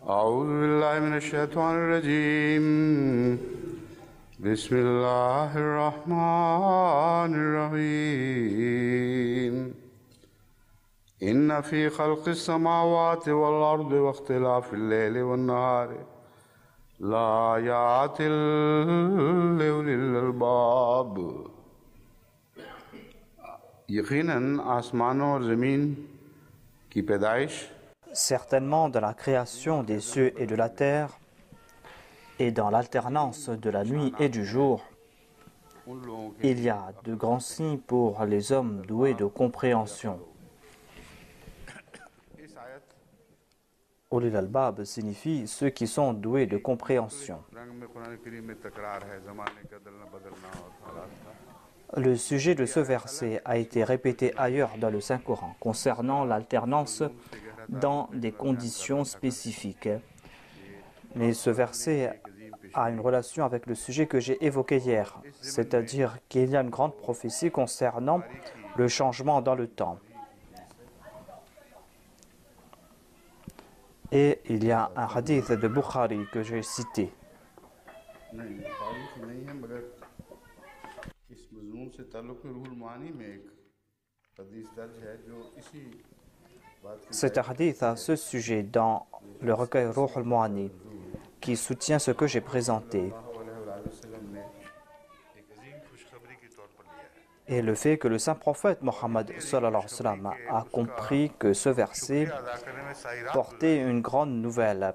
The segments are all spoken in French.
أعوذ بالله من الشيطان الرجيم بسم الله الرحمن الرحيم إن في خلق السماوات والأرض واختلاف الليل والنهار لآيات لأولي الألباب यकीनन आसमानों और ज़मीन की पैदाइश Certainement, dans la création des cieux et de la terre, et dans l'alternance de la nuit et du jour, il y a de grands signes pour les hommes doués de compréhension. Ulil al-Bab signifie ceux qui sont doués de compréhension. Le sujet de ce verset a été répété ailleurs dans le Saint-Coran concernant l'alternance dans des conditions spécifiques. Mais ce verset a une relation avec le sujet que j'ai évoqué hier, c'est-à-dire qu'il y a une grande prophétie concernant le changement dans le temps. Et il y a un hadith de Bukhari que j'ai cité. Cet hadith a ce sujet dans le recueil Ruh al-Mu'ani qui soutient ce que j'ai présenté. Et le fait que le saint prophète Mohammed sallallahu alayhi wa sallam a compris que ce verset portait une grande nouvelle,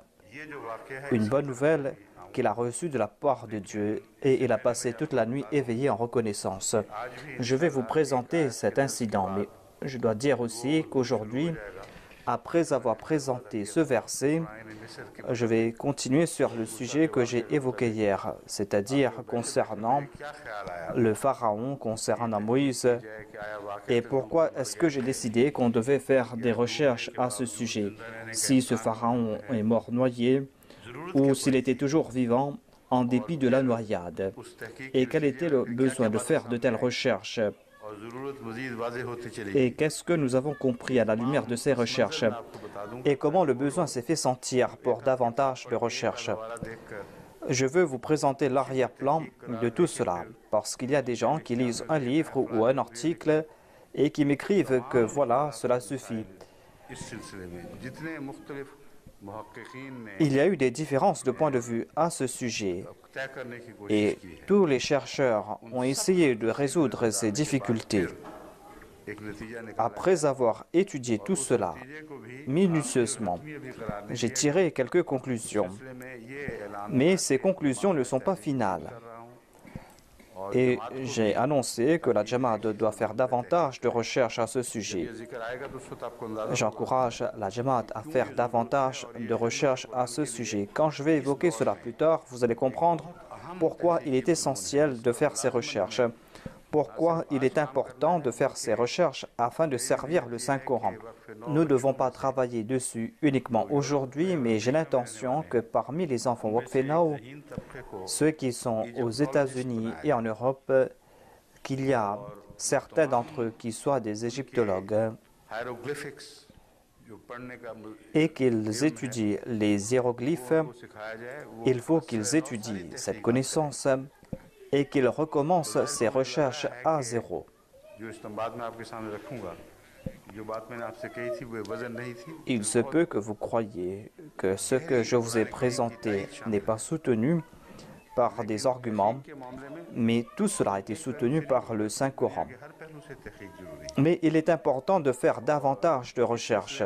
une bonne nouvelle qu'il a reçue de la part de Dieu, et il a passé toute la nuit éveillé en reconnaissance. Je vais vous présenter cet incident, mais je dois dire aussi qu'aujourd'hui, après avoir présenté ce verset, je vais continuer sur le sujet que j'ai évoqué hier, c'est-à-dire concernant le pharaon, concernant Moïse, et pourquoi est-ce que j'ai décidé qu'on devait faire des recherches à ce sujet, si ce pharaon est mort noyé ou s'il était toujours vivant en dépit de la noyade, et quel était le besoin de faire de telles recherches. Et qu'est-ce que nous avons compris à la lumière de ces recherches et comment le besoin s'est fait sentir pour davantage de recherches. Je veux vous présenter l'arrière-plan de tout cela parce qu'il y a des gens qui lisent un livre ou un article et qui m'écrivent que voilà, cela suffit. Il y a eu des différences de point de vue à ce sujet et tous les chercheurs ont essayé de résoudre ces difficultés. Après avoir étudié tout cela minutieusement, j'ai tiré quelques conclusions, mais ces conclusions ne sont pas finales. Et j'ai annoncé que la Jamaat doit faire davantage de recherches à ce sujet. J'encourage la Jamaat à faire davantage de recherches à ce sujet. Quand je vais évoquer cela plus tard, vous allez comprendre pourquoi il est essentiel de faire ces recherches, pourquoi il est important de faire ces recherches afin de servir le Saint-Coran. Nous ne devons pas travailler dessus uniquement aujourd'hui, mais j'ai l'intention que parmi les enfants Waqf Now, ceux qui sont aux États-Unis et en Europe, qu'il y a certains d'entre eux qui soient des égyptologues et qu'ils étudient les hiéroglyphes. Il faut qu'ils étudient cette connaissance et qu'ils recommencent ces recherches à zéro. Il se peut que vous croyiez que ce que je vous ai présenté n'est pas soutenu par des arguments, mais tout cela a été soutenu par le Saint-Coran. Mais il est important de faire davantage de recherches.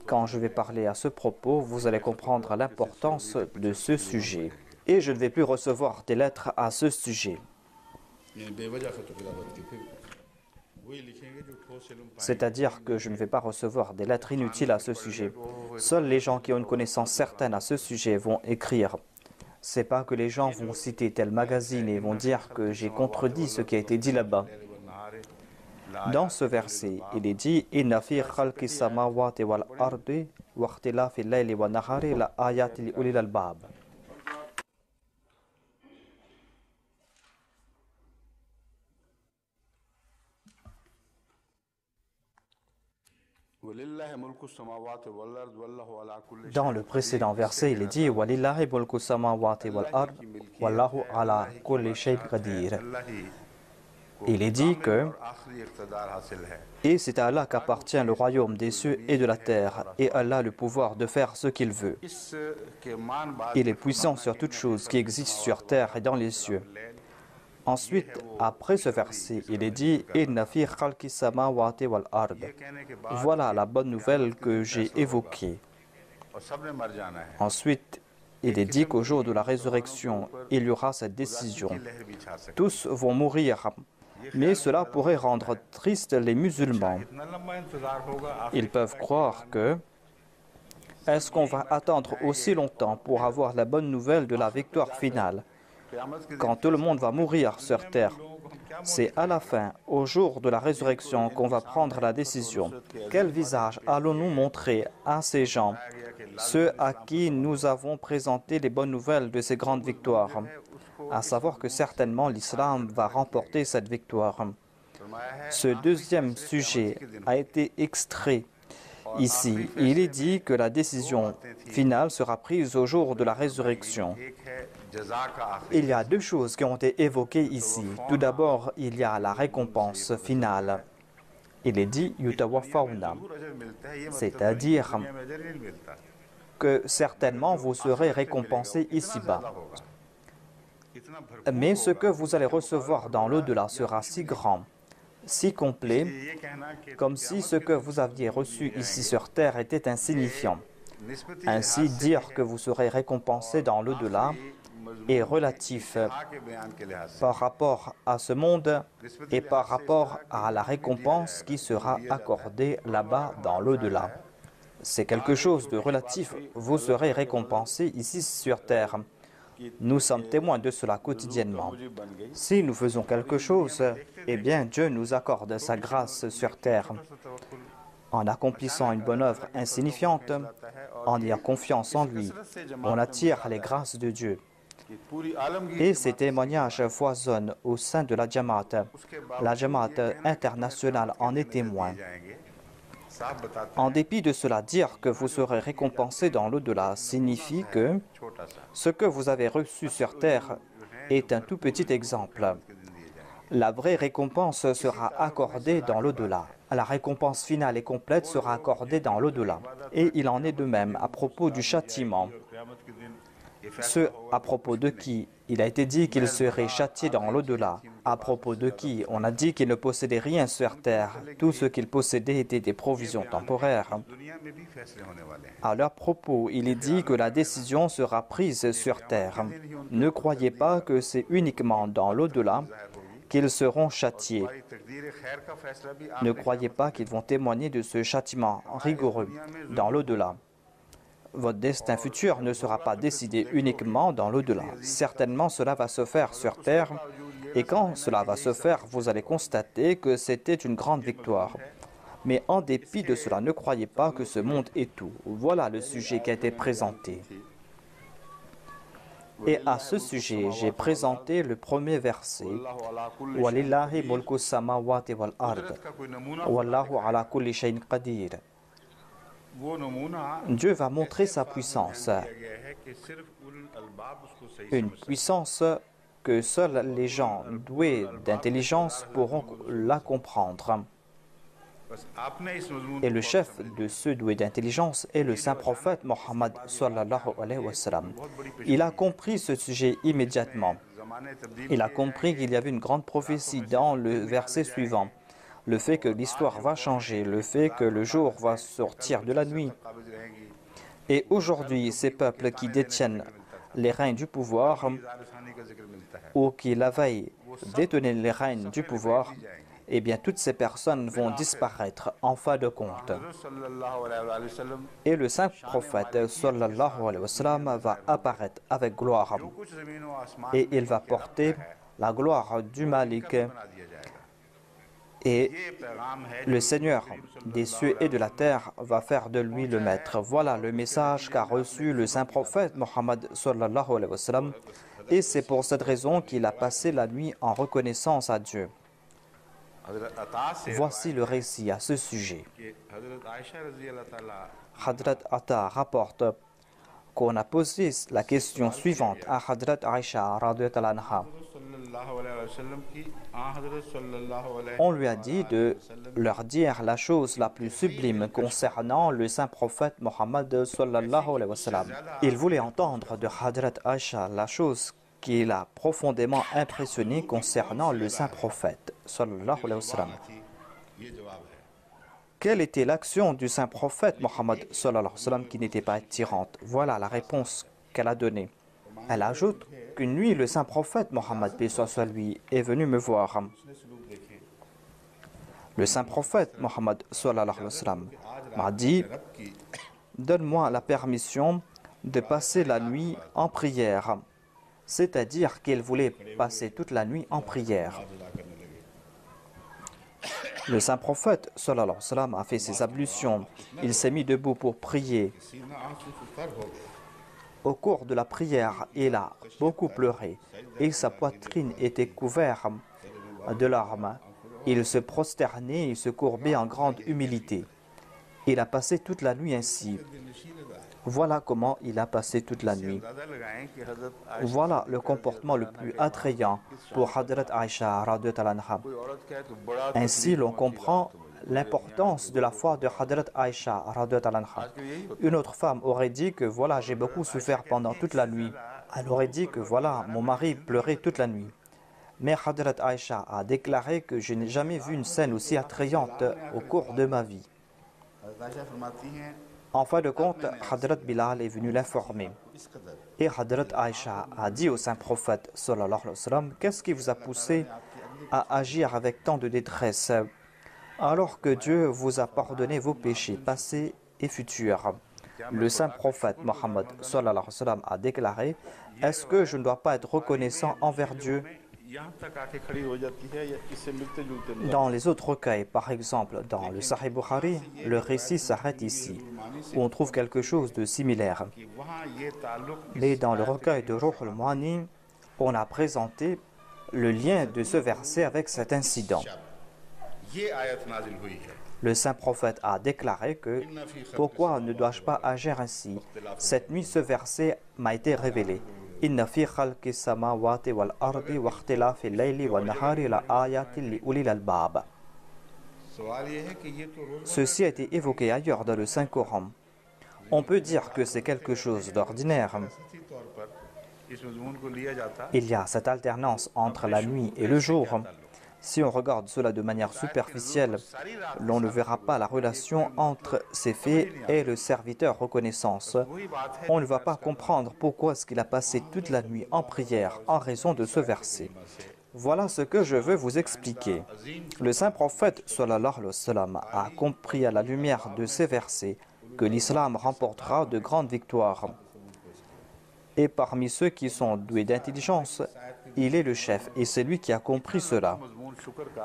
Quand je vais parler à ce propos, vous allez comprendre l'importance de ce sujet. Et je ne vais plus recevoir des lettres à ce sujet. C'est-à-dire que je ne vais pas recevoir des lettres inutiles à ce sujet. Seuls les gens qui ont une connaissance certaine à ce sujet vont écrire. C'est pas que les gens vont citer tel magazine et vont dire que j'ai contredit ce qui a été dit là-bas. Dans ce verset, il est dit Inna fi khalqi samawati wal ardi wa ikhtilafi al-layli wan nahari la ayatin li ulil albab. Dans le précédent verset, il est dit Walillahi mulku samawati wal ard wallahu ala kulli shay'in qadir. Il est dit que et c'est à Allah qu'appartient le royaume des cieux et de la terre, et Allah a le pouvoir de faire ce qu'il veut. Il est puissant sur toutes choses qui existent sur terre et dans les cieux. Ensuite, après ce verset, il est dit Inna fi khalqi samawati wal ard. Voilà la bonne nouvelle que j'ai évoquée. Ensuite, il est dit qu'au jour de la résurrection, il y aura cette décision. Tous vont mourir, mais cela pourrait rendre tristes les musulmans. Ils peuvent croire que est-ce qu'on va attendre aussi longtemps pour avoir la bonne nouvelle de la victoire finale, quand tout le monde va mourir sur terre? C'est à la fin, au jour de la résurrection, qu'on va prendre la décision. Quel visage allons-nous montrer à ces gens, ceux à qui nous avons présenté les bonnes nouvelles de ces grandes victoires? À savoir que certainement l'islam va remporter cette victoire. Ce deuxième sujet a été extrait ici. Il est dit que la décision finale sera prise au jour de la résurrection. Il y a deux choses qui ont été évoquées ici. Tout d'abord, il y a la récompense finale. Il est dit Yutawaffauna, c'est-à-dire que certainement vous serez récompensés ici-bas. Mais ce que vous allez recevoir dans l'au-delà sera si grand, si complet, comme si ce que vous aviez reçu ici sur terre était insignifiant. Ainsi, dire que vous serez récompensé dans l'au-delà est relatif par rapport à ce monde et par rapport à la récompense qui sera accordée là-bas dans l'au-delà. C'est quelque chose de relatif. Vous serez récompensé ici sur terre. Nous sommes témoins de cela quotidiennement. Si nous faisons quelque chose, eh bien Dieu nous accorde sa grâce sur terre. En accomplissant une bonne œuvre insignifiante, en ayant confiance en lui, on attire les grâces de Dieu. Et ces témoignages foisonnent au sein de la Jamaat. La Jamaat internationale en est témoin. En dépit de cela, dire que vous serez récompensé dans l'au-delà signifie que ce que vous avez reçu sur terre est un tout petit exemple. La vraie récompense sera accordée dans l'au-delà. La récompense finale et complète sera accordée dans l'au-delà. Et il en est de même à propos du châtiment. Ceux à propos de qui il a été dit qu'ils seraient châtiés dans l'au-delà, à propos de qui on a dit qu'ils ne possédaient rien sur terre, tout ce qu'ils possédaient était des provisions temporaires. À leur propos, il est dit que la décision sera prise sur terre. Ne croyez pas que c'est uniquement dans l'au-delà qu'ils seront châtiés. Ne croyez pas qu'ils vont témoigner de ce châtiment rigoureux dans l'au-delà. Votre destin futur ne sera pas décidé uniquement dans l'au-delà. Certainement, cela va se faire sur terre. Et quand cela va se faire, vous allez constater que c'était une grande victoire. Mais en dépit de cela, ne croyez pas que ce monde est tout. Voilà le sujet qui a été présenté. Et à ce sujet, j'ai présenté le premier verset. Walillahi mulku samawati wal ard. Wallahu ala kulli shay'in qadir. Dieu va montrer sa puissance, une puissance que seuls les gens doués d'intelligence pourront la comprendre. Et le chef de ceux doués d'intelligence est le saint prophète Mohammed sallallahu alayhi wa sallam. Il a compris ce sujet immédiatement. Il a compris qu'il y avait une grande prophétie dans le verset suivant. Le fait que l'histoire va changer, le fait que le jour va sortir de la nuit. Et aujourd'hui, ces peuples qui détiennent les règnes du pouvoir ou qui la veille détenaient les règnes du pouvoir, eh bien toutes ces personnes vont disparaître en fin de compte. Et le saint prophète sallallahu alayhi wa sallam va apparaître avec gloire et il va porter la gloire du Malik. Et le Seigneur des cieux et de la terre va faire de lui le maître. Voilà le message qu'a reçu le saint prophète Mohammed sallallahu alayhi wa sallam. Et c'est pour cette raison qu'il a passé la nuit en reconnaissance à Dieu. Voici le récit à ce sujet. कि हजरत आयशा रजी अल्लाह ताला Hadrat Atta rapporte qu'on a posé la question suivante à Hadrat Aisha radhiyallahu anha. सल्लल्लाहु अलैहि वसल्लम की हजरत सल्लल्लाहु अलैहि On lui a dit de leur dire la chose la plus sublime concernant le saint prophète Mohammed sallallahu alayhi wa sallam. Il voulait entendre de Hadrat Aisha la chose qui l'a profondément impressionné concernant le saint prophète sallallahu alayhi wa sallam. ये जवाब है Quelle était l'action du saint prophète Mohammed sallallahu alayhi wa sallam qui n'était pas attirante? Voilà la réponse qu'elle a donnée. Elle ajoute qu'une nuit, le saint prophète Mohammed paix soit lui est venu me voir. Le saint prophète Mohammed sallallahu alayhi wa sallam m'a dit « Donne-moi la permission de passer la nuit en prière. » C'est-à-dire qu'il voulait passer toute la nuit en prière. Le saint prophète sallallahu alayhi wa sallam a fait ses ablutions. Il s'est mis debout pour prier. Au cours de la prière, il a beaucoup pleuré et sa poitrine était couverte de larmes. Il se prosternait et se courbait en grande humilité. Il a passé toute la nuit ainsi. Voilà comment il a passé toute la nuit. Voilà le comportement le plus attrayant pour Hadrat Aisha radhiyallahu anha. Ainsi, l'on comprend l'importance de la foi de Hadrat Aisha radhiyallahu anha. Une autre femme aurait dit que voilà, j'ai beaucoup souffert pendant toute la nuit. Elle aurait dit que voilà, mon mari pleurait toute la nuit. Mais Hadrat Aisha a déclaré que je n'ai jamais vu une scène aussi attrayante au cours de ma vie. En fin de compte, Hadrat Bilal est venu l'informer. Et Hadrat Aisha a dit au saint prophète sallallahu alayhi wa sallam, qu'est-ce qui vous a poussé à agir avec tant de détresse alors que Dieu vous a pardonné vos péchés passés et futurs? Le saint prophète Mohammed sallallahu alayhi wa sallam a déclaré, est-ce que je ne dois pas être reconnaissant envers Dieu? Dans les autres recueils, par exemple dans le Sahih Bukhari, le récit s'arrête ici, où on trouve quelque chose de similaire. Mais dans le recueil de Ruh al-Mu'ani, on a présenté le lien de ce verset avec cet incident. Le saint prophète a déclaré que « Pourquoi ne dois-je pas agir ainsi? Cette nuit, ce verset m'a été révélé. Inna fi khalqi samawati wal ardi wa ikhtilafi al-layli wan nahari la ayatin li ulil albab. » Ceci a été évoqué ailleurs dans le Saint-Coran. On peut dire que c'est quelque chose d'ordinaire. Il y a cette alternance entre la nuit et le jour. Si on regarde cela de manière superficielle, l'on ne verra pas la relation entre ces faits et le serviteur reconnaissance. On ne va pas comprendre pourquoi est-ce qu'il a passé toute la nuit en prière en raison de ce verset. Voilà ce que je veux vous expliquer. Le saint prophète sallallahu alayhi wa sallam a compris à la lumière de ces versets que l'islam remportera de grandes victoires. Et parmi ceux qui sont doués d'intelligence, il est le chef et c'est lui qui a compris cela.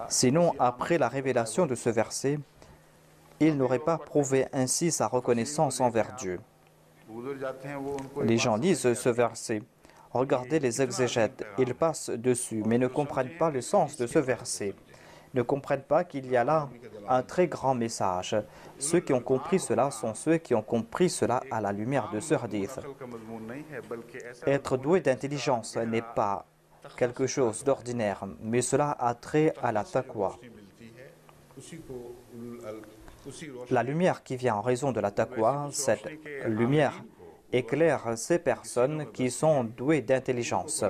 Sinon, après la révélation de ce verset, il n'aurait pas prouvé ainsi sa reconnaissance envers Dieu. Les gens lisent ce verset. Regardez les exégètes, ils passent dessus, mais ne comprennent pas le sens de ce verset. Ne comprennent pas qu'il y a là un très grand message. Ceux qui ont compris cela sont ceux qui ont compris cela à la lumière de ce hadith. Être doué d'intelligence n'est pas quelque chose d'ordinaire, mais cela a trait à la taqwa. La lumière qui vient en raison de la taqwa, cette lumière éclaire ces personnes qui sont douées d'intelligence.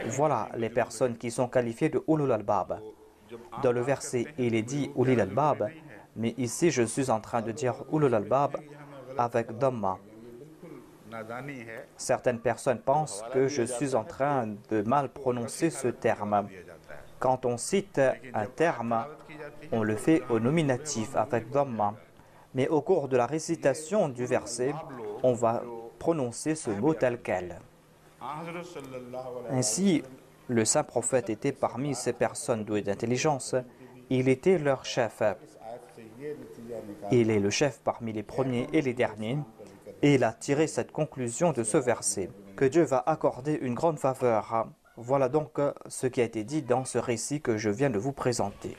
Voilà les personnes qui sont qualifiées de ulul albab. Dans le verset, il est dit ulul albab, mais ici je suis en train de dire ulul albab avec dhamma. Certaines personnes pensent que je suis en train de mal prononcer ce terme. Quand on cite un terme, on le fait au nominatif avec dhamma. Mais au cours de la récitation du verset, on va prononcer ce mot tel quel. Ainsi, le saint prophète était parmi ces personnes douées d'intelligence. Il était leur chef. Il est le chef parmi les premiers et les derniers. Et il a tiré cette conclusion de ce verset, que Dieu va accorder une grande faveur. Voilà donc ce qui a été dit dans ce récit que je viens de vous présenter.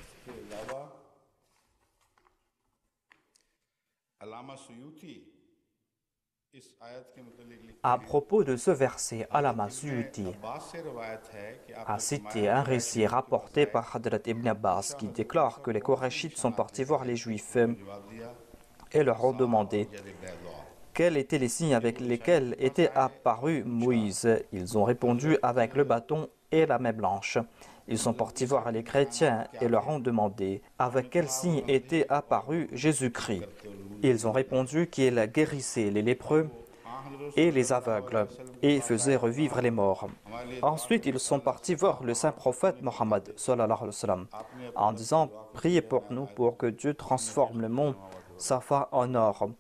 À propos de ce verset, Allama Suyuti a cité un récit rapporté par Hadrat Ibn Abbas qui déclare que les Korachites sont partis voir les Juifs et leur ont demandé quels étaient les signes avec lesquels était apparu Moïse. Ils ont répondu avec le bâton et la main blanche. Ils sont partis voir les chrétiens et leur ont demandé avec quel signe était apparu Jésus-Christ. Ils ont répondu qu'il guérissait les lépreux et les aveugles et faisait revivre les morts. Ensuite, ils sont partis voir le saint prophète Mohammed sallallahu alayhi wa sallam, en disant « Priez pour nous pour que Dieu transforme le mont Safa en or ».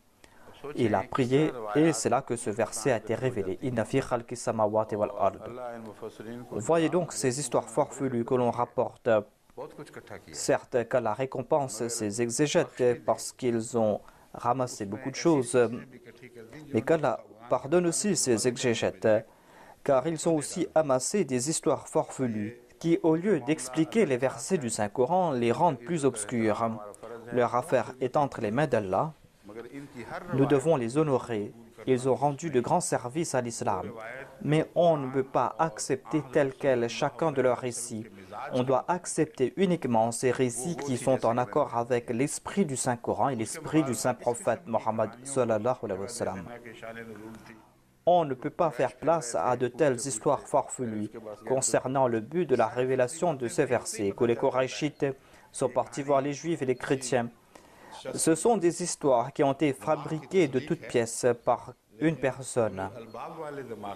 Il a prié et c'est là que ce verset a été révélé. Inna fi khalqis samawati wal ard. Voyez donc ces histoires farfelues que l'on rapporte. Certes qu'Allah récompense ces exégètes parce qu'ils ont ramassé beaucoup de choses, mais qu'Allah pardonne aussi ces exégètes, car ils ont aussi amassé des histoires farfelues qui, au lieu d'expliquer les versets du Saint-Coran, les rendent plus obscurs. Leur affaire est entre les mains d'Allah. Nous devons les honorer. Ils ont rendu de grands services à l'islam. Mais on ne peut pas accepter tel quel chacun de leurs récits. On doit accepter uniquement ces récits qui sont en accord avec l'esprit du Saint-Coran et l'esprit du Saint-Prophète Mohammed sallallahu alayhi wa sallam. On ne peut pas faire place à de telles histoires farfelues concernant le but de la révélation de ces versets, que les Korachites sont partis voir les Juifs et les chrétiens. Ce sont des histoires qui ont été fabriquées de toutes pièces par une personne.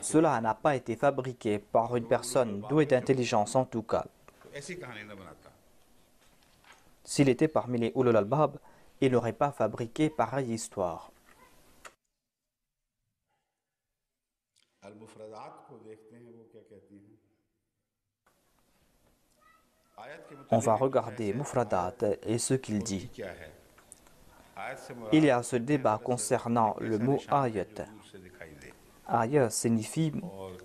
Cela n'a pas été fabriqué par une personne douée d'intelligence en tout cas. S'il était parmi les Ulul Albab, il n'aurait pas fabriqué pareille histoire. On va regarder Mufradat et ce qu'il dit. Il y a ce débat concernant le mot ayat. Ayat signifie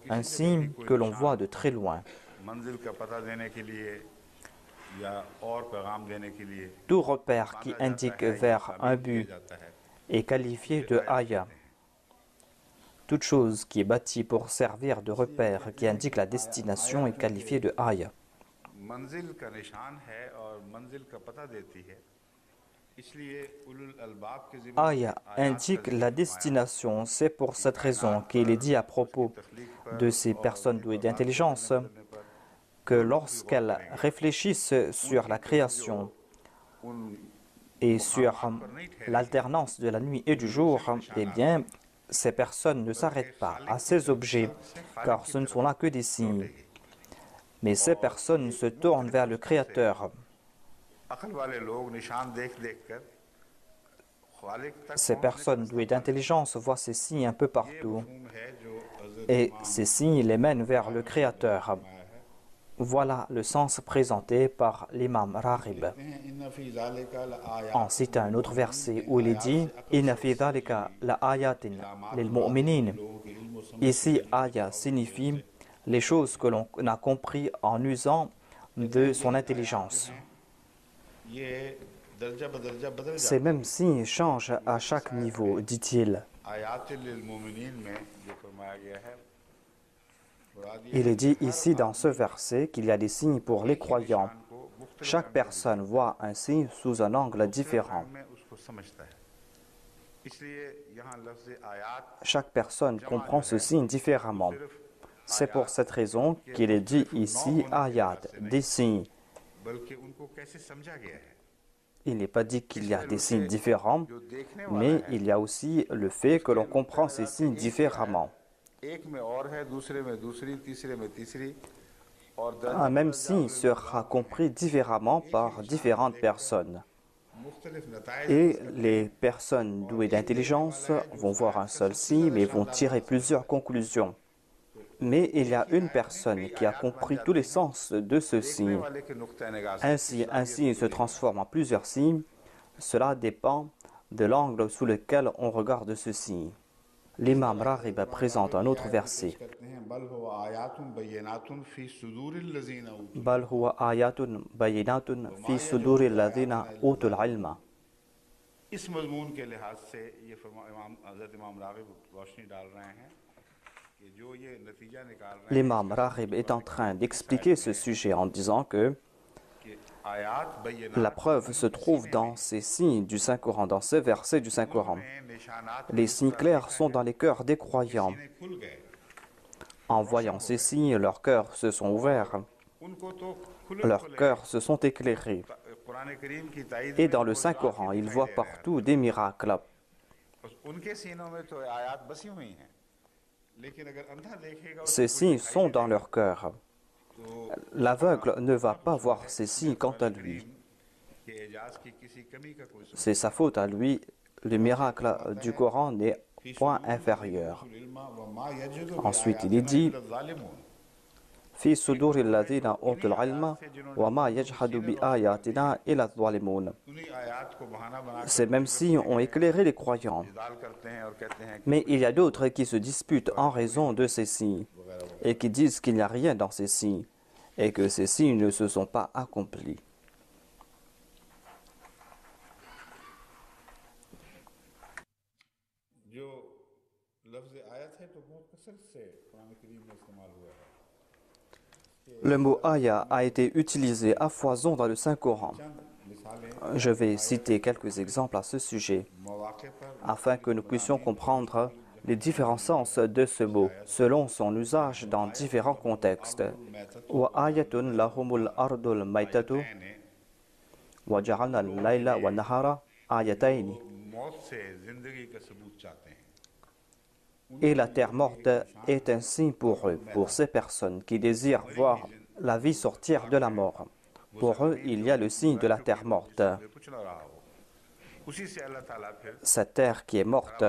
un signe que l'on voit de très loin. Tout repère qui indique vers un but est qualifié de ayat. Toute chose qui est bâtie pour servir de repère qui indique la destination est qualifiée de ayat. Aya indique la destination. C'est pour cette raison qu'il est dit à propos de ces personnes douées d'intelligence que lorsqu'elles réfléchissent sur la création et sur l'alternance de la nuit et du jour, eh bien, ces personnes ne s'arrêtent pas à ces objets, car ce ne sont là que des signes. Mais ces personnes se tournent vers le Créateur. Ces personnes douées d'intelligence voient ces signes un peu partout. Et ces signes les mènent vers le Créateur. Voilà le sens présenté par l'imam Raghib. En citant un autre verset où il est dit « Inna fi dhalika la ayatin lil mu'minin ». Ici, aya signifie les choses que l'on a compris en usant de son intelligence. Ces mêmes signes changent à chaque niveau, dit-il. Il est dit ici dans ce verset qu'il y a des signes pour les croyants. Chaque personne voit un signe sous un angle différent. Chaque personne comprend ce signe différemment. C'est pour cette raison qu'il est dit ici ayat, des signes. Il n'est pas dit qu'il y a des signes différents, mais il y a aussi le fait que l'on comprend ces signes différemment. Un même signe sera compris différemment par différentes personnes. Et les personnes douées d'intelligence vont voir un seul signe, mais vont tirer plusieurs conclusions. Mais il y a une personne qui a compris tous les sens de ce signe. Ainsi, un signe se transforme en plusieurs signes. Cela dépend de l'angle sous lequel on regarde ce signe. L'imam Raghib présente un autre verset. Bal huwa ayatun bayinatun fi suduri alladhina utul ilma. इस मजमून के लिहाज से ये हज़रत इमाम राग़िब रोशनी डाल रहे हैं कि जो ये नतीजा निकाल रहे हैं L'imam Raghib est en train d'expliquer ce sujet en disant que कि आयात la बय्यनात preuve se trouve dans ces signes du Saint-Coran, dans ces versets du Saint-Coran. में निशानात Les signes clairs sont dans les cœurs des croyants. ने खुल गए En voyant ces signes, leurs cœurs se sont ouverts, उनको तो खुले leurs cœurs se sont éclairés. Quran करीम की ताईद Et में dans le वो Saint-Coran, साफ ils दिखाई voient दे रहा है। partout des miracles. उनके सीनों में तो आयात बसी हुई हैं लेकिन अगर अंधा देखेगा Ces signes sont dans leur cœur. L'aveugle ne va pas voir ces signes quant à lui. कि एजाज की किसी कमी का कोई C'est sa faute à lui. Le miracle du Coran n'est point inférieur. Ensuite, il est dit في صدور الذين أوتوا العلم وما يجحد بآياتنا إلا الظالمون. Ces mêmes signes ont éclairé les croyants. Mais il y a d'autres qui se disputent en raison de ces signes et qui disent qu'il n'y a rien dans ces signes et que ces signes ne se sont pas accomplis. जो लफ्ज़ आयत है तो बहुत कसरत से कुरान करीम में इस्तेमाल हुआ है। Le mot aya a été utilisé à foison dans le Saint-Coran. Je vais citer quelques exemples à ce sujet मौके पर afin que nous puissions comprendre les différents sens de ce mot selon son usage dans différents contextes. Wa ayatun lahumul ardul maitatu wa ja'alna al-layla wa nahara ayatayn. मौत से जिंदगी का सबूत चाहते हैं। Et la terre morte est un signe pour eux, pour ces personnes qui désirent voir la vie sortir de la mort. Pour eux, il y a le signe de la terre morte. कुछ न रहा हो उसी से अल्लाह ताला फिर Cette terre qui est morte,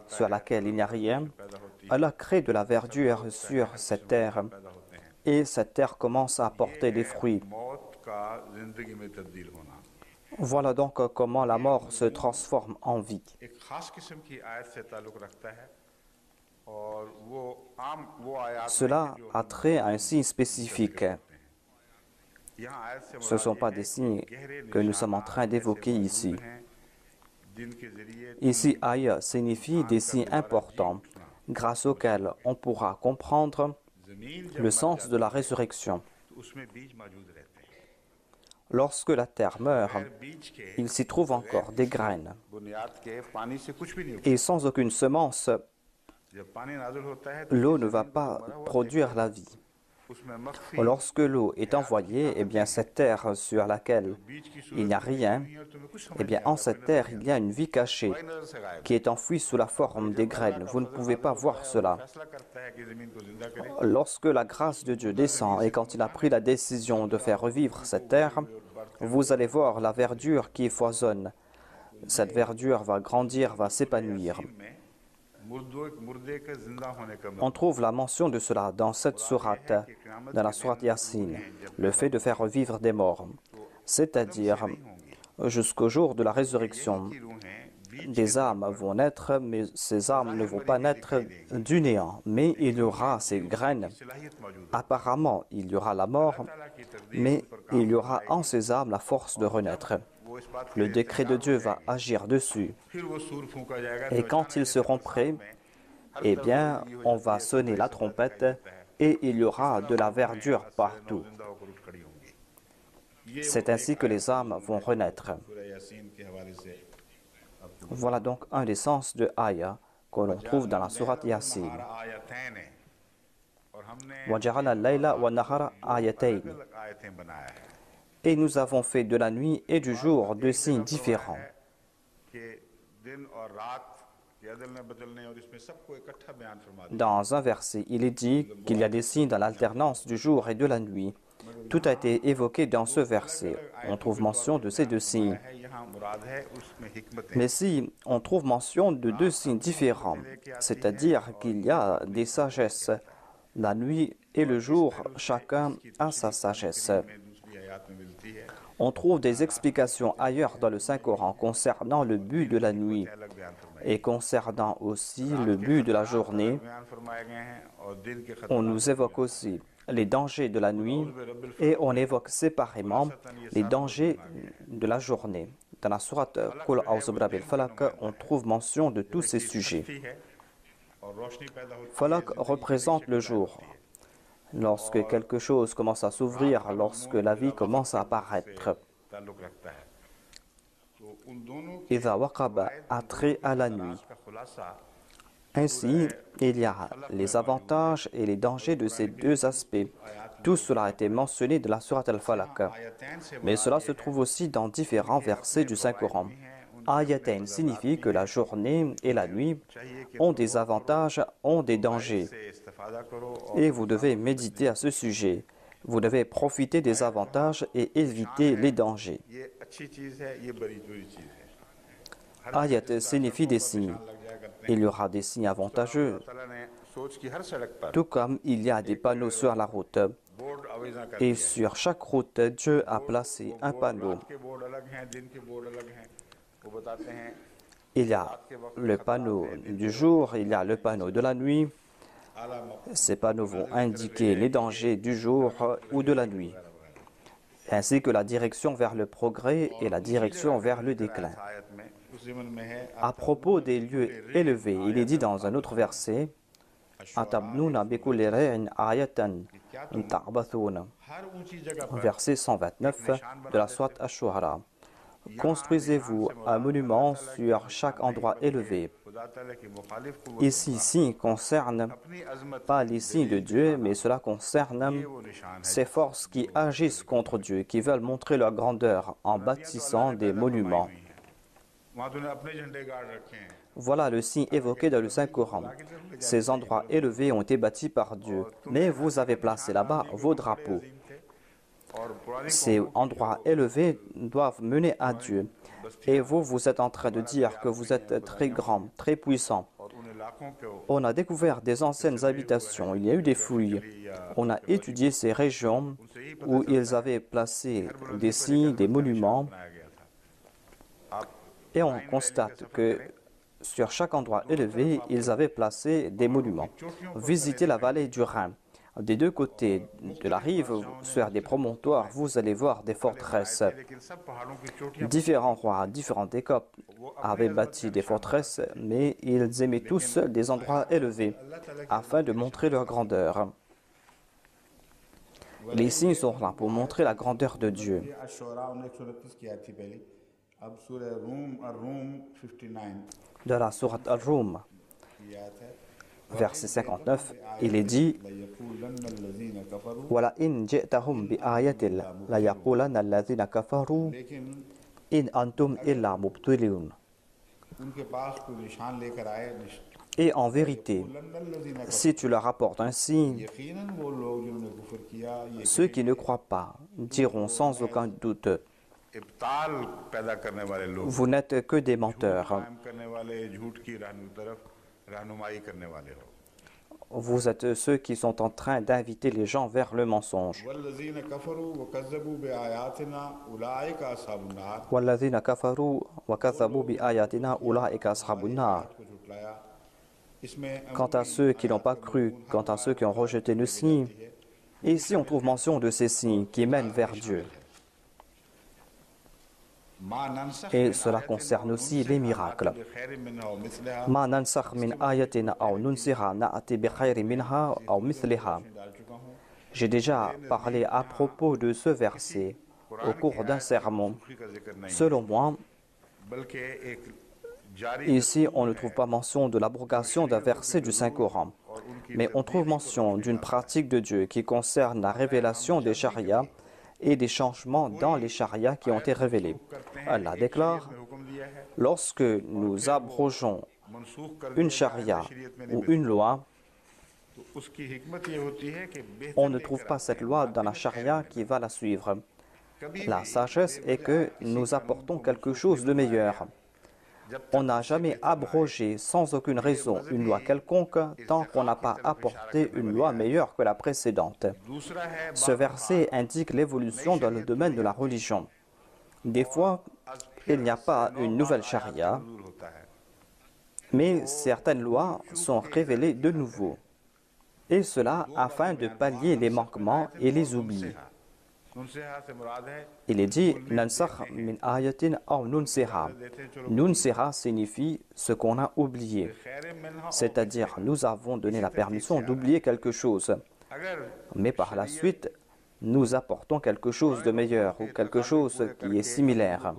sur laquelle il n'y a rien, Allah crée de la verdure sur cette terre et cette terre commence à porter des fruits. मौत का जिंदगी में तब्दील होना Voilà donc comment la mort se transforme en vie. एक खास किस्म की आयत से ताल्लुक रखता है और वो आयत Cela a trait à un signe spécifique. यहाँ आयत से Ce ne sont pas des signes que nous sommes en train d'évoquer ici. जिनके जरिए Ici, aya signifie des signes importants grâce auxquels on pourra comprendre जमीन le sens de la résurrection. तो उसमें बीज मौजूद रहते हैं। Lorsque la terre meurt, बीज के il s'y trouve encore des graines. बुनियाद के पानी से कुछ भी नहीं होता। Et sans aucune semence, जब पानी नाज़िल होता है तो l'eau ne va pas produire la vie. उसमें मख्फी Lorsque l'eau est envoyée, eh bien cette terre sur laquelle बीज की il n'y a rien, सूरत और तुम्हें कुछ eh समझ bien en cette terre il y a une vie cachée नजर से गायब qui est enfouie sous la forme des graines. Vous ne pouvez pas voir cela. फैसला करता है कि जमीन को जिंदा करे Lorsque la grâce de Dieu descend et quand il a pris la décision de faire revivre cette terre, vous allez voir la verdure qui foisonne. Cette verdure va grandir, va s'épanouir. में मुर्दे के जिंदा होने का On trouve la mention de cela dans cette sourate, dans la sourate Yasin, le fait de faire revivre des morts. C'est-à-dire, jusqu'au jour de la résurrection, रूहें des âmes vont naître, mais ces âmes ne vont pas naître du néant. Mais il y aura ces graines. सलाहियत मौजूद Apparemment, il y aura la mort, mais il y aura en ces âmes la force de renaître. वो इस बात Le décret de Dieu va agir dessus. फिर वो सूर फूंका जाएगा Et quand ils seront prêts, eh bien, on va sonner la trompette et il y aura de la verdure partout. जिंदा होकर उठ खड़ी होंगी। C'est ainsi que les âmes vont renaître. सूरह यासीन के हवाले से Voilà donc un des sens de Aya que l'on trouve dans la sourate Yasin. आयतैन है और हमने وَجَعَلَ اللَّيْلَ وَالنَّهَارَ آيَتَيْنِ. अलग आयतें बनाया है Et nous avons fait de la nuit et du jour deux signes différents. कि दिन और रात के अदलने बदलने और इसमें सबको इकट्ठा बयान फरमा दिया। Dans un verset, il est dit qu'il y a des signes dans l'alternance du jour et de la nuit. Tout a été évoqué dans ce verset. On trouve mention de ces deux signes. है यहाँ मुराद है उसमें हिकमत है। Mais si on trouve mention de deux signes différents, c'est-à-dire qu'il y a des sagesses, la nuit et le jour, chacun a sa sagesse. दूसरी आयत में मिलती है On trouve des explications ailleurs dans le Saint-Coran concernant le but de la nuit. अलग बयान फरमाई Et concernant aussi le but de la journée, on nous évoque aussi les dangers de la nuit et on évoque séparément les dangers de la journée. Dans la sourate Qul a'udhu birabbil falaq, on trouve mention de tous ces sujets. Falaq représente le jour. Lorsque quelque chose commence à s'ouvrir, lorsque la vie commence à apparaître. Idha waqaba a trait à la nuit. Ainsi, il y a les avantages et les dangers de ces deux aspects. Tout cela a été mentionné dans la sourate Al-Falaq. Mais cela se trouve aussi dans différents versets du Saint-Coran. Ayatain signifie que la journée et la nuit ont des avantages, ont des dangers. Et vous devez méditer à ce sujet. Vous devez profiter des avantages et éviter les dangers. Ayat signifie des signes. Il y aura des signes avantageux, tout comme il y a des panneaux sur la route. Et sur chaque route, Dieu a placé un panneau. Il y a le panneau du jour, il y a le panneau de la nuit. Ces panneaux vont indiquer les dangers du jour ou de la nuit, ainsi que la direction vers le progrès et la direction vers le déclin. À propos des lieux élevés, il est dit dans un autre verset, verset 129 de la sourate Ash-Shu'ara. Construisez-vous un monument sur chaque endroit élevé. Ici, signes concerne pas les signes de Dieu, mais cela concerne ces forces qui agissent contre Dieu, qui veulent montrer leur grandeur en bâtissant des monuments. Voilà le signe évoqué dans le Saint-Coran. Ces endroits élevés ont été bâtis par Dieu, mais vous avez placé là-bas vos drapeaux. Ces endroits élevés doivent mener à Dieu. Et vous, vous êtes en train de dire que vous êtes très grand, très puissant. On a découvert des anciennes habitations, il y a eu des fouilles. On a étudié ces régions où ils avaient placé des signes, des monuments. Et on constate que sur chaque endroit élevé, ils avaient placé des monuments. Visitez la vallée du Rhin. Des deux côtés de la rive, sur des promontoires, vous allez voir des forteresses. Différents rois, différentes époques avaient bâti des forteresses, mais ils aimaient tous des endroits élevés, afin de montrer leur grandeur. Les signes sont là pour montrer la grandeur de Dieu. De la sourate Al-Rum, verset 59, il est dit Wala in ji'tahum bi ayatin la yaqulanna alladhina kafaru in antum illa mubtilun. Et en vérité, si tu leur apportes un signe, ceux qui ne croient pas diront sans aucun doute vous n'êtes que des menteurs. Vous êtes ceux qui sont en train d'inviter les gens vers le mensonge. وَالَّذِينَ كَفَرُوا وَكَذَّبُوا بِآيَاتِنَا أُولَٰئِكَ أَصْحَابُ النَّارِ. Quant à ceux qui n'ont pas cru, quant à ceux qui ont rejeté le signe, ici on trouve mention de ces signes qui mènent vers Dieu. Et cela concerne aussi les miracles. Ma nansakh min ayatin aw nunsiha na'ti bi khayrin minha aw mithliha. J'ai déjà parlé à propos de ce verset au cours d'un sermon. Selon moi, ici on ne trouve pas mention de l'abrogation d'un verset du Saint-Coran, mais on trouve mention d'une pratique de Dieu qui concerne la révélation des charias et des changements dans les charias qui ont été révélés. Allah déclare, lorsque nous abrogeons une charia ou une loi, on ne trouve pas cette loi dans la charia qui va la suivre. La sagesse est que nous apportons quelque chose de meilleur. On n'a jamais abrogé sans aucune raison une loi quelconque tant qu'on n'a pas apporté une loi meilleure que la précédente. Ce verset indique l'évolution dans le domaine de la religion. Des fois, il n'y a pas une nouvelle charia, Mais certaines lois sont révélées de nouveau, et cela afin de pallier les manquements et les oublis. Il est dit « Nansakh min ayatin aw nunsiha ». Nunsiha signifie ce qu'on a oublié, c'est-à-dire nous avons donné la permission d'oublier quelque chose, mais par la suite, nous apportons quelque chose de meilleur ou quelque chose qui est similaire.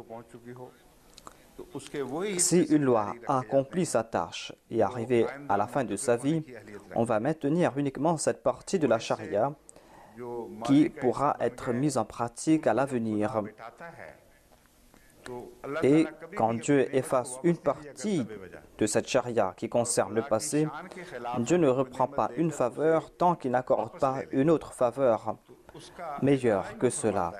Si une loi a accompli sa tâche et arrivé à la fin de sa vie, on va maintenir uniquement cette partie de la charia qui pourra être mise en pratique à l'avenir. Et quand Dieu efface une partie de cette charia qui concerne le passé, Dieu ne reprend pas une faveur tant qu'il n'accorde pas une autre faveur meilleure que cela.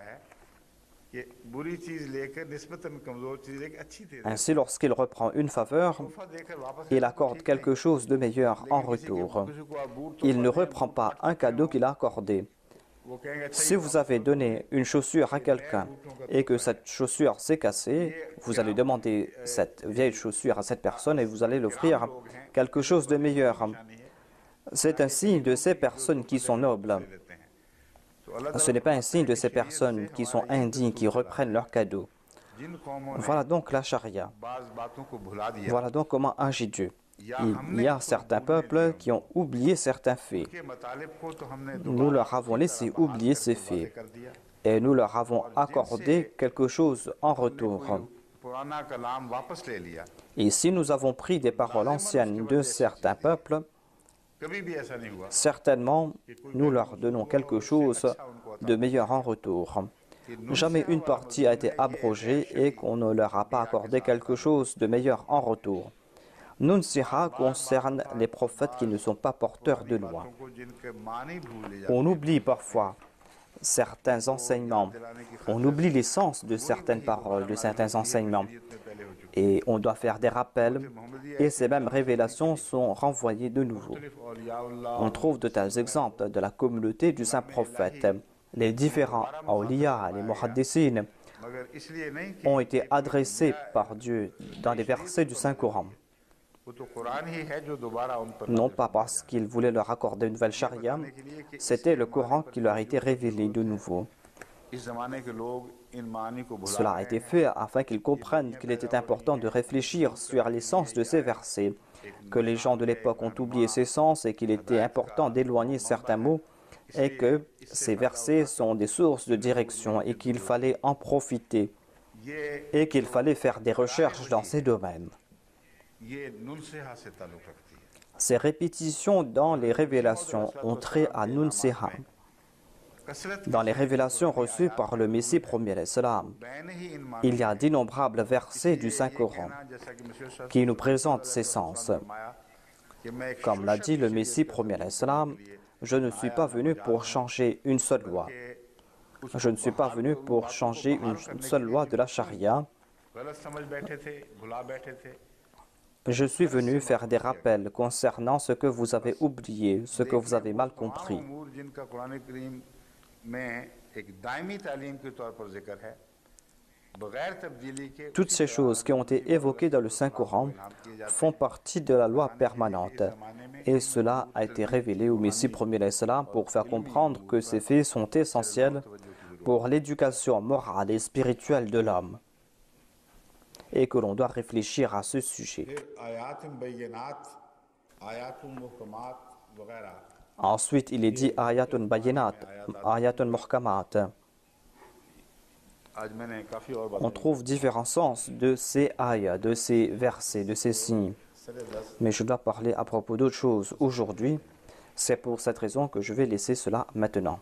Ainsi, lorsqu'il reprend une faveur, il accorde quelque chose de meilleur en retour. Il ne reprend pas un cadeau qu'il a accordé. Si vous avez donné une chaussure à quelqu'un et que cette chaussure s'est cassée, vous allez demander cette vieille chaussure à cette personne et vous allez l'offrir quelque chose de meilleur. C'est un signe de ces personnes qui sont nobles. Ce n'est pas un signe de ces personnes qui sont indignes, qui reprennent leurs cadeaux. Voilà donc la charia. Voilà donc comment agit Dieu. Il y a certains peuples qui ont oublié certains faits. Nous leur avons laissé oublier ces faits et nous leur avons accordé quelque chose en retour. Et si nous avons pris des paroles anciennes de certains peuples, certainement nous leur donnons quelque chose de meilleur en retour. Jamais une partie a été abrogée et qu'on ne leur a pas accordé quelque chose de meilleur en retour. Nunsiha concerne les prophètes qui ne sont pas porteurs de loi. On oublie parfois certains enseignements, on oublie l'essence de certaines paroles, de certains enseignements, et on doit faire des rappels, et ces mêmes révélations sont renvoyées de nouveau. On trouve de tels exemples de la communauté du Saint-Prophète. Les différents awliya, les muhaddisines, ont été adressés par Dieu dans les versets du Saint-Coran. Non pas parce qu'il voulait leur accorder une nouvelle charia, c'était le Coran qui leur a été révélé de nouveau. Cela a été fait afin qu'ils comprennent qu'il était important de réfléchir sur l'essence de ces versets, que les gens de l'époque ont oublié ces sens et qu'il était important d'éloigner certains mots et que ces versets sont des sources de direction et qu'il fallait en profiter et qu'il fallait faire des recherches dans ces domaines. Ces répétitions dans les révélations ont trait à Nunsiha. Dans les révélations reçues par le Messie premier l'Islam, il y a d'innombrables versets du Saint-Coran qui nous présentent ces sens. Comme l'a dit le Messie premier l'Islam, je ne suis pas venu pour changer une seule loi. Je ne suis pas venu pour changer une seule loi de la charia. Je suis venu faire des rappels concernant ce que vous avez oublié, ce que vous avez mal compris. Toutes ces choses qui ont été évoquées dans le Saint-Coran font partie de la loi permanente. Et cela a été révélé au Messie premier l'Islam pour faire comprendre que ces faits sont essentiels pour l'éducation morale et spirituelle de l'homme. Et que l'on doit réfléchir à ce sujet. Ensuite, il est dit ayatun bayinat, ayatun muhkamat. On trouve différents sens de ces ayats, de ces versets, de ces signes. Mais je dois parler à propos d'autre chose aujourd'hui. C'est pour cette raison que je vais laisser cela maintenant.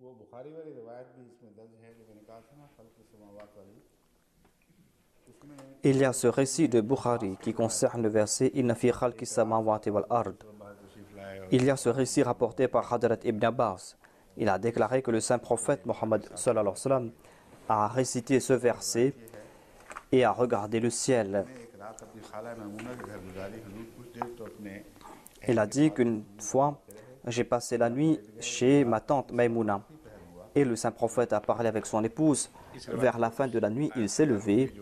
वो बुखारी वाली रिवायत भी इसमें दर्ज है जो मैंने कहा था ना खल्क़ समावात वाली Il y a ce récit de Bukhari qui concerne le verset « Inna fi khalqis samawati wal ard ». Il y a ce récit rapporté par Hadrat Ibn Abbas. Il a déclaré que le saint prophète Mohammed sallallahu alayhi wa sallam a récité ce verset et a regardé le ciel. Il a dit qu'une fois, j'ai passé la nuit chez ma tante Maïmouna et le saint prophète a parlé avec son épouse. Vers la fin de la nuit, il s'est levé.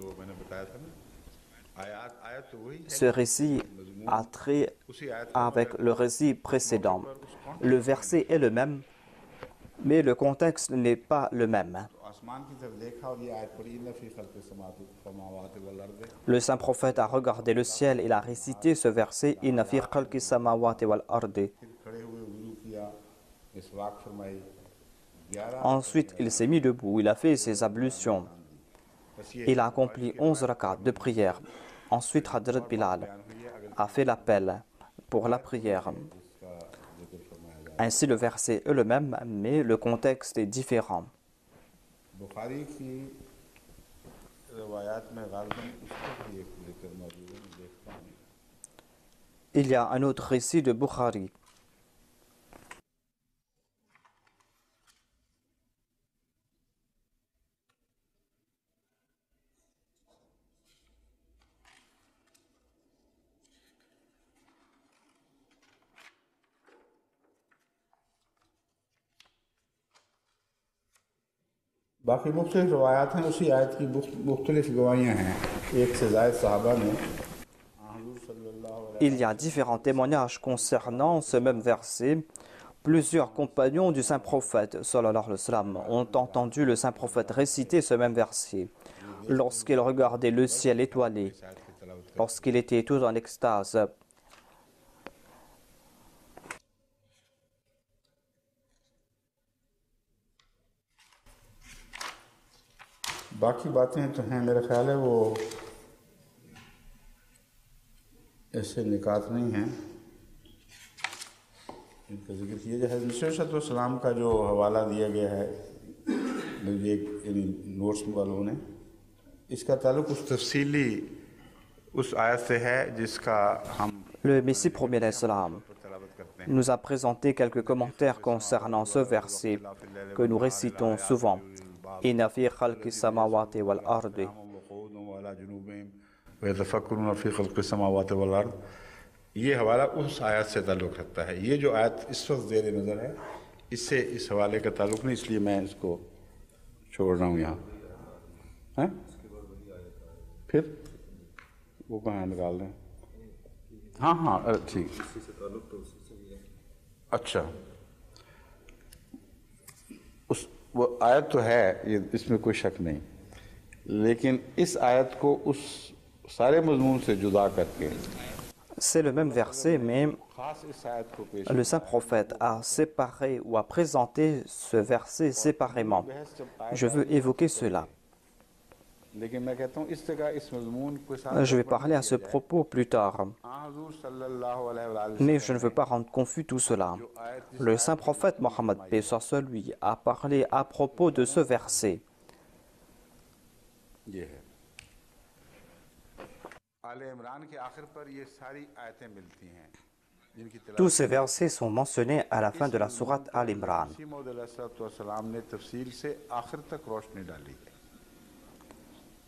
Ce récit a trait avec le récit précédent. Le verset est le même, mais le contexte n'est pas le même. Le saint prophète a regardé le ciel et a récité ce verset « Inna fi khalqis samawati wal ardi ». Ensuite, il s'est mis debout, il a fait ses ablutions. Il a accompli 11 rakats de prière. Ensuite, Hadrat Bilal a fait l'appel pour la prière. Ainsi, le verset est le même, mais le contexte est différent. Il y a un autre récit de Bukhari. बाकी मुख्तलिफ रवायात हैं उसी आयत की मुख्तलिफ गवाहियाँ हैं एक से ज़ायद सहाबा ने Il y a différents témoignages concernant ce même verset. Plusieurs compagnons du saint prophète sallallahu alayhi wa sallam ont entendu le saint prophète réciter ce même verset lorsqu'il regardait le ciel étoilé, lorsqu'il était tout en extase. बाकी बातें तो हैं मेरा ख्याल है वो ऐसे निकात नहीं हैं इनका जिक्र किया जाए। हज़रत सलाम का जो हवाला दिया गया है मुझे यानी नोट्स वालों ने इसका ताल्लुक उस तफसीली उस आयत से है जिसका हम Le Messie premier salam nous a présenté quelques commentaires concernant ce verset que nous récitons souvent. Inna fi khalqis samawati wal ardi. ये हवाला उस आयत से ताल्लुक़ रखता है। ये जो आयत इस वक्त ज़ेर नज़र है इससे इस हवाले का ताल्लुक़ नहीं, इसलिए मैं इसको छोड़ रहा हूँ यहाँ। हैं फिर वो कहाँ निकाल दें? हाँ हाँ ठीक, अच्छा उस वो आयत तो है, ये इसमें कोई शक नहीं, लेकिन इस आयत को उस सारे मज़मून से जुदा करके C'est le même verset, mais le saint prophète a séparé ou a présenté ce verset séparément. Je veux évoquer cela. Je vais parler à ce propos plus tard. Mais je ne veux pas rendre confus tout cela. Le saint prophète Mohammed paix soit sur lui a parlé à propos de ce verset. Tous ces versets sont mentionnés à la fin de la sourate Al-Imran.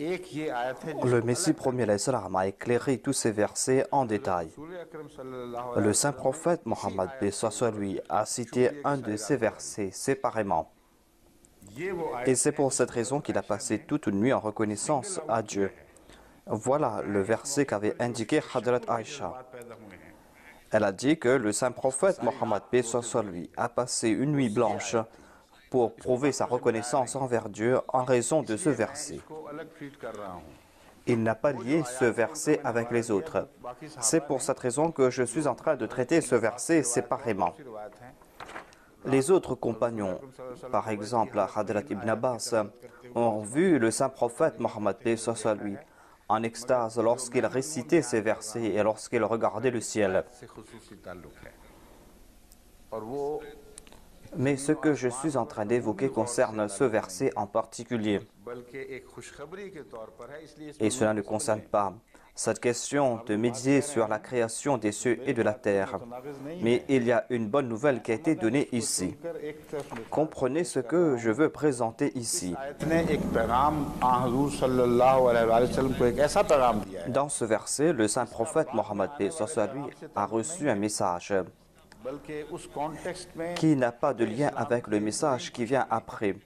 Le Messie premier a éclairé tous ces versets en détail. Le saint prophète Mohammed paix soit sur lui a cité un de ces versets séparément. Et c'est pour cette raison qu'il a passé toute une nuit en reconnaissance à Dieu. Voilà le verset qu'avait indiqué Hadrat Aïcha. Elle a dit que le saint prophète Mohammed paix soit sur lui a passé une nuit blanche pour prouver sa reconnaissance envers Dieu en raison de ce verset. Il n'a pas lié ce verset avec les autres. C'est pour cette raison que je suis en train de traiter ce verset séparément. Les autres compagnons, par exemple Hadrat Ibn Abbas, ont vu le saint prophète Mohammed paix soit sur lui en extase lorsqu'il récitait ces versets et lorsqu'il regardait le ciel. Mais ce que je suis en train d'évoquer concerne ce verset en particulier. Et cela ne concerne pas cette question de méditer sur la création des cieux et de la terre. Mais il y a une bonne nouvelle qui a été donnée ici. Comprenez ce que je veux présenter ici. Dans ce verset, le saint prophète Mohammed paix soit lui a reçu un message qui n'a pas de lien avec le message qui vient après.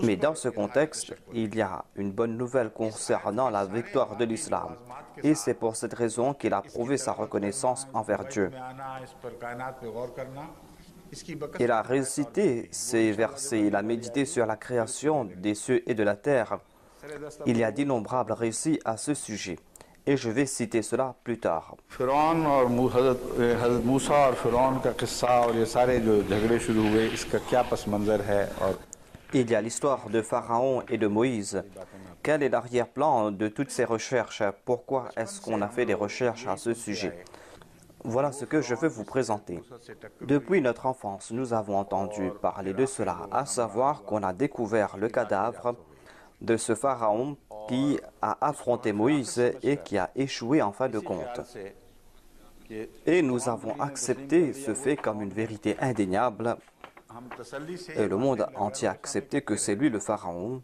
Mais dans ce contexte, il y a une bonne nouvelle concernant la victoire de l'islam. Et c'est pour cette raison qu'il a prouvé sa reconnaissance envers Dieu. Il a récité ces versets, il a médité sur la création des cieux et de la terre. Il y a d'innombrables récits à ce sujet. Et je vais citer cela plus tard. Il y a l'histoire de Pharaon et de Moïse. Quel est l'arrière-plan de toutes ces recherches? Pourquoi est-ce qu'on a fait des recherches à ce sujet? Voilà ce que je veux vous présenter. Depuis notre enfance, nous avons entendu parler de cela, à savoir qu'on a découvert le cadavre de ce Pharaon qui a affronté Moïse et qui a échoué en fin de compte. Et nous avons accepté ce fait comme une vérité indéniable. Et le monde entier a accepté que c'est lui le Pharaon.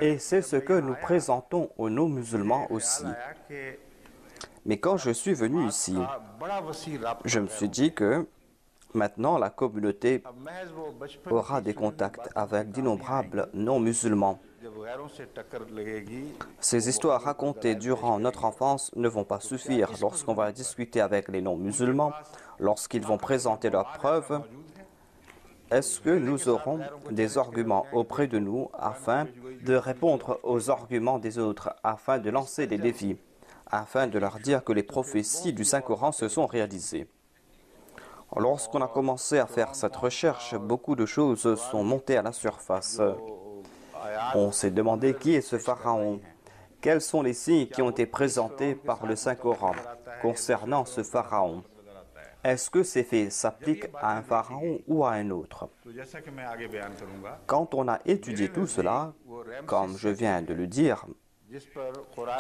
Et c'est ce que nous présentons aux non-musulmans aussi. Mais quand je suis venu ici, je me suis dit que maintenant la communauté aura des contacts avec d'innombrables non-musulmans. Ces histoires racontées durant notre enfance ne vont pas suffire lorsqu'on va discuter avec les non-musulmans, lorsqu'ils vont présenter leurs preuves. Est-ce que nous aurons des arguments auprès de nous afin de répondre aux arguments des autres, afin de lancer des défis, afin de leur dire que les prophéties du Saint-Coran se sont réalisées? Lorsqu'on a commencé à faire cette recherche, beaucoup de choses sont montées à la surface. On s'est demandé qui est ce Pharaon? Quels sont les signes qui ont été présentés par le Saint-Coran concernant ce Pharaon? Est-ce que ces faits s'appliquent à un pharaon ou à un autre? Quand on a étudié tout cela, comme je viens de le dire,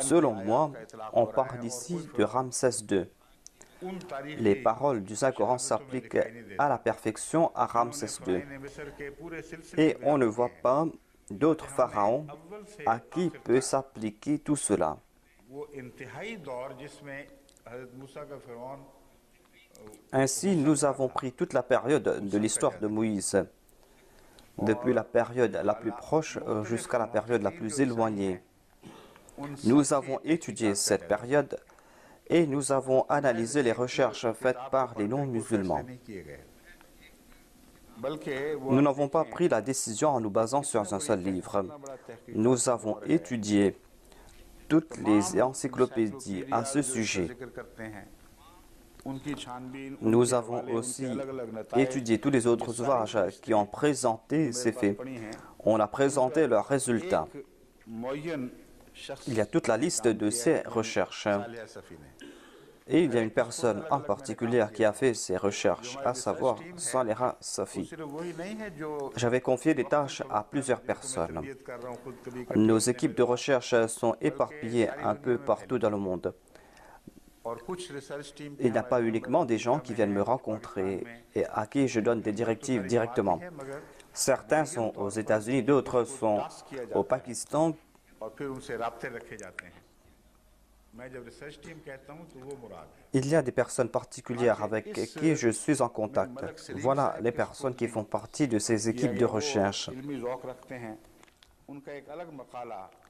selon moi, on parle ici de Ramsès II. Les paroles du Saint-Coran s'appliquent à la perfection à Ramsès II. Et on ne voit pas d'autres pharaons à qui peut s'appliquer tout cela. Ainsi, nous avons pris toute la période de l'histoire de Moïse, depuis la période la plus proche jusqu'à la période la plus éloignée. Nous avons étudié cette période et nous avons analysé les recherches faites par les non-musulmans. Nous n'avons pas pris la décision en nous basant sur un seul livre. Nous avons étudié toutes les encyclopédies à ce sujet. Nous avons aussi étudié tous les autres ouvrages qui ont présenté ces faits. On a présenté leurs résultats. Il y a toute la liste de ces recherches. Et il y a une personne en particulier qui a fait ces recherches, à savoir Saleha Safi. J'avais confié des tâches à plusieurs personnes. Nos équipes de recherche sont éparpillées un peu partout dans le monde. Il n'y a pas uniquement des gens qui viennent me rencontrer et à qui je donne des directives directement. Certains sont aux États-Unis, d'autres sont au Pakistan. Il y a des personnes particulières avec qui je suis en contact. Voilà les personnes qui font partie de ces équipes de recherche.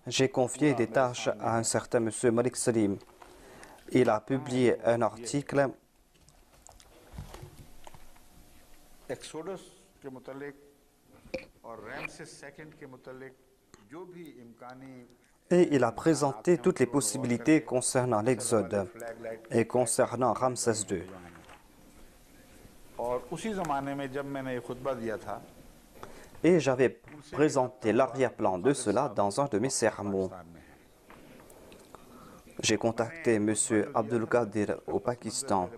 J'ai confié des tâches à un certain monsieur Malik Salim. Il a publié un article et il a présenté toutes les possibilités concernant l'Exode et concernant Ramsès II. Et j'avais présenté l'arrière-plan de cela dans un de mes sermons. J'ai contacté M. Abdul Qadir au Pakistan.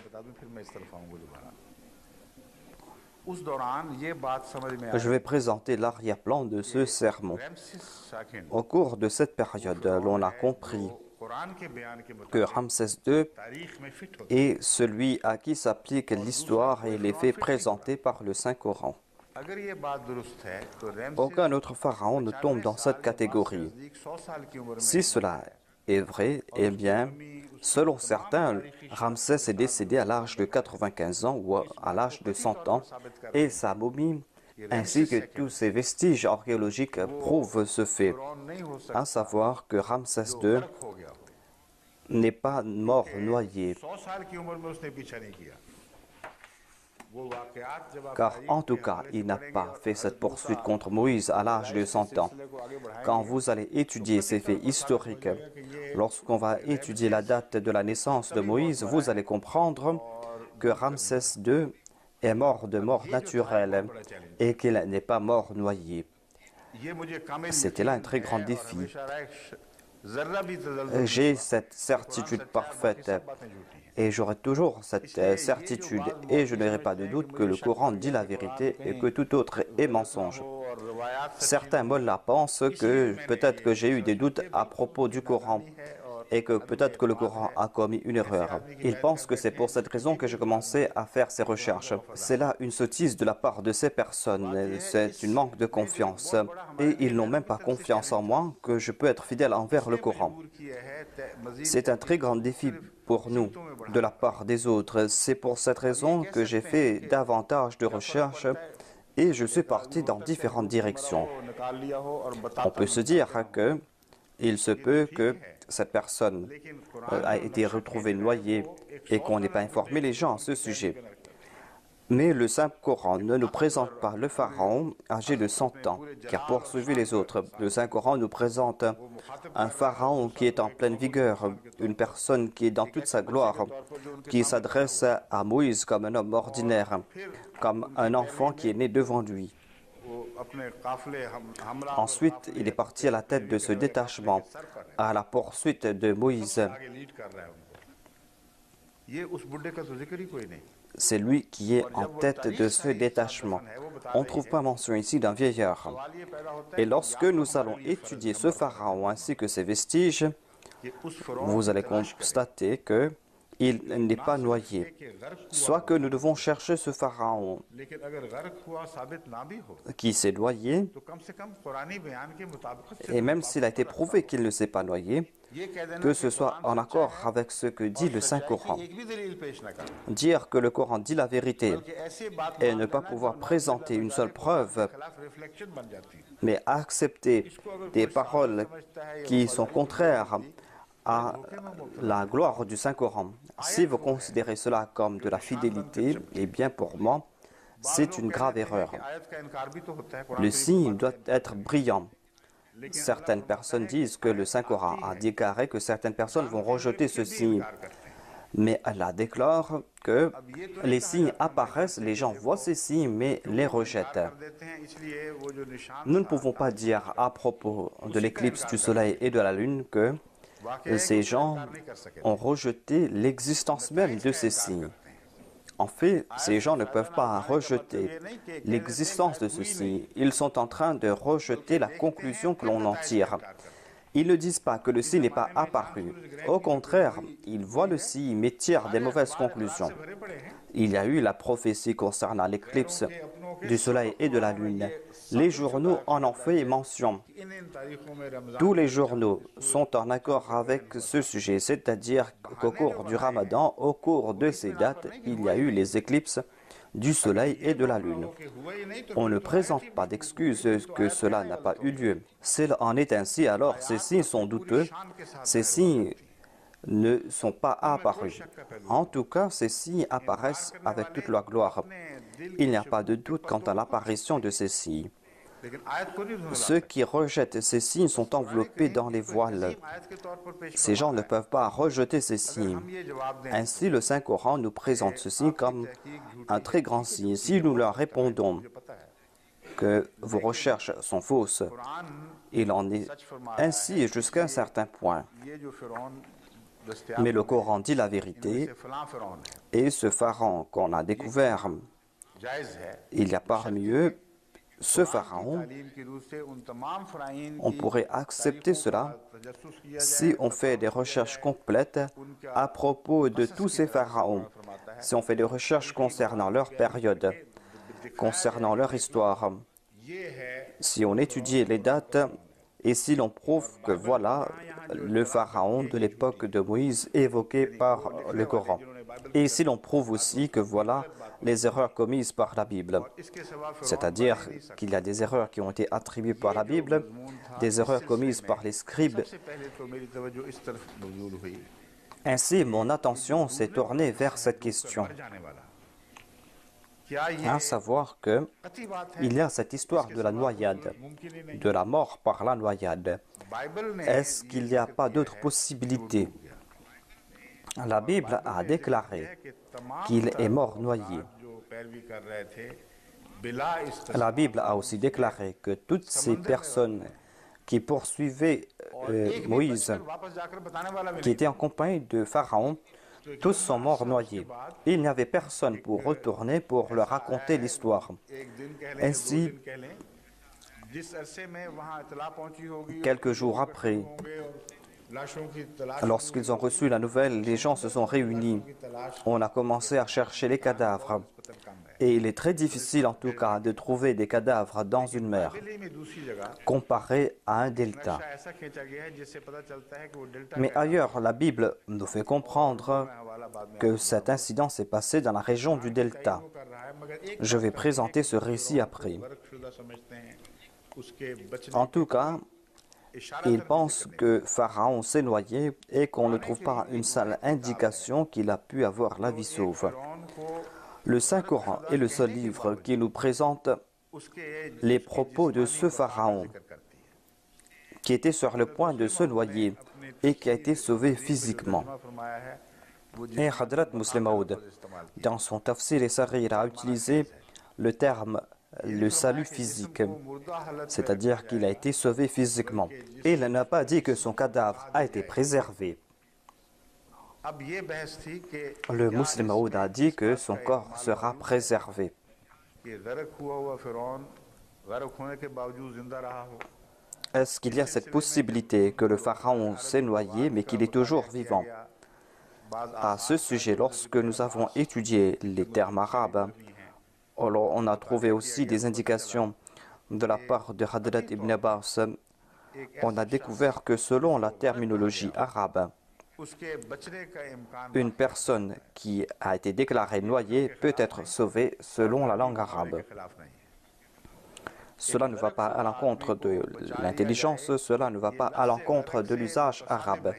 Je vais présenter l'arrière-plan de ce sermon. Au cours de cette période, l'on a compris que Ramsès II est celui à qui s'applique l'histoire et les faits présentés par le Saint-Coran. Aucun autre pharaon ne tombe dans cette catégorie. Si cela est vrai, eh bien, selon certains, Ramsès est décédé à l'âge de 95 ans ou à l'âge de 100 ans et sa momie ainsi que tous ces vestiges archéologiques prouvent ce fait, à savoir que Ramsès II n'est pas mort noyé. Car en tout cas, il n'a pas fait cette poursuite contre Moïse à l'âge de 100 ans. Quand vous allez étudier ces faits historiques, lorsqu'on va étudier la date de la naissance de Moïse, vous allez comprendre que Ramsès II est mort de mort naturelle et qu'il n'est pas mort noyé. C'était là un très grand défi. J'ai cette certitude parfaite et j'aurai toujours cette certitude et je n'aurai pas de doute que le Coran dit la vérité et que tout autre est mensonge. Certains mollahs pensent que peut-être que j'ai eu des doutes à propos du Coran et que peut-être que le Coran a commis une erreur. Ils pensent que c'est pour cette raison que j'ai commencé à faire ces recherches. C'est là une sottise de la part de ces personnes. C'est une manque de confiance. Et ils n'ont même pas confiance en moi que je peux être fidèle envers le Coran. C'est un très grand défi pour nous de la part des autres. C'est pour cette raison que j'ai fait davantage de recherches et je suis parti dans différentes directions. On peut se dire que il se peut que cette personne a été retrouvée noyée et qu'on n'ait pas informé les gens à ce sujet. Mais le Saint-Coran ne nous présente pas le pharaon âgé de 100 ans qui a poursuivi les autres. Le Saint-Coran nous présente un pharaon qui est en pleine vigueur, une personne qui est dans toute sa gloire, qui s'adresse à Moïse comme un homme ordinaire, comme un enfant qui est né devant lui. Ensuite, il est parti à la tête de ce détachement, à la poursuite de Moïse. C'est lui qui est en tête de ce détachement. On ne trouve pas mention ici d'un vieillard. Et lorsque nous allons étudier ce pharaon ainsi que ses vestiges, vous allez constater que il n'est pas noyé. Soit que nous devons chercher ce pharaon qui s'est noyé, et même s'il a été prouvé qu'il ne s'est pas noyé, que ce soit en accord avec ce que dit le Saint-Coran. Dire que le Coran dit la vérité et ne pas pouvoir présenter une seule preuve, mais accepter des paroles qui sont contraires à la gloire du Saint-Coran. Si vous considérez cela comme de la fidélité, eh bien pour moi, c'est une grave erreur. Le signe doit être brillant. Certaines personnes disent que le Saint-Coran a déclaré que certaines personnes vont rejeter ce signe. Mais Allah déclare que les signes apparaissent, les gens voient ces signes, mais les rejettent. Nous ne pouvons pas dire à propos de l'éclipse du soleil et de la lune que ces gens ont rejeté l'existence même de ces signes. En fait, ces gens ne peuvent pas rejeter l'existence de ce signe. Ils sont en train de rejeter la conclusion que l'on en tire. Ils ne disent pas que le signe n'est pas apparu. Au contraire, ils voient le signe mais tirent des mauvaises conclusions. Il y a eu la prophétie concernant l'éclipse du soleil et de la lune. Les journaux en ont fait mention. Tous les journaux sont en accord avec ce sujet, c'est-à-dire qu'au cours du Ramadan, au cours de ces dates, il y a eu les éclipses du soleil et de la lune. On ne présente pas d'excuses que cela n'a pas eu lieu. S'il en est ainsi, alors ces signes sont douteux, ces signes ne sont pas apparus. En tout cas, ces signes apparaissent avec toute leur gloire. Il n'y a pas de doute quant à l'apparition de ces signes. Ceux qui rejettent ces signes sont enveloppés dans les voiles. Ces gens ne peuvent pas rejeter ces signes. Ainsi, le Saint-Coran nous présente ceci comme un très grand signe. Si nous leur répondons que vos recherches sont fausses, il en est ainsi jusqu'à un certain point. Mais le Coran dit la vérité et ce pharaon qu'on a découvert Il y a parmi eux ce pharaon. On pourrait accepter cela si on fait des recherches complètes à propos de tous ces pharaons, si on fait des recherches concernant leur période, concernant leur histoire, si on étudie les dates et si l'on prouve que voilà le pharaon de l'époque de Moïse évoqué par le Coran. Et si l'on prouve aussi que voilà les erreurs commises par la Bible, c'est-à-dire qu'il y a des erreurs qui ont été attribuées par la Bible, des erreurs commises par les scribes. Ainsi, mon attention s'est tournée vers cette question, à savoir qu'il y a cette histoire de la noyade, de la mort par la noyade. Est-ce qu'il n'y a pas d'autres possibilités? La Bible a déclaré qu'il est mort noyé. La Bible a aussi déclaré que toutes ces personnes qui poursuivaient Moïse, qui étaient en compagnie de Pharaon, tous sont morts noyés. Il n'y avait personne pour retourner pour leur raconter l'histoire. Ainsi, quelques jours après, lorsqu'ils ont reçu la nouvelle, les gens se sont réunis. On a commencé à chercher les cadavres. Et il est très difficile, en tout cas, de trouver des cadavres dans une mer, comparé à un delta. Mais ailleurs, la Bible nous fait comprendre que cet incident s'est passé dans la région du delta. Je vais présenter ce récit après. En tout cas, il pense que Pharaon s'est noyé et qu'on ne trouve pas une seule indication qu'il a pu avoir la vie sauve. Le Saint-Coran est le seul livre qui nous présente les propos de ce Pharaon qui était sur le point de se noyer et qui a été sauvé physiquement. Et Hadrat Muslim Maud, dans son Tafsir et Saghir, a utilisé le terme le salut physique, c'est-à-dire qu'il a été sauvé physiquement. Et il n'a pas dit que son cadavre a été préservé. Le Muslim Maud a dit que son corps sera préservé. Est-ce qu'il y a cette possibilité que le pharaon s'est noyé mais qu'il est toujours vivant? À ce sujet, lorsque nous avons étudié les termes arabes, alors on a trouvé aussi des indications de la part de Hadrat Ibn Abbas. On a découvert que selon la terminologie arabe, une personne qui a été déclarée noyée peut être sauvée selon la langue arabe. Cela ne va pas à l'encontre de l'intelligence, cela ne va pas à l'encontre de l'usage arabe.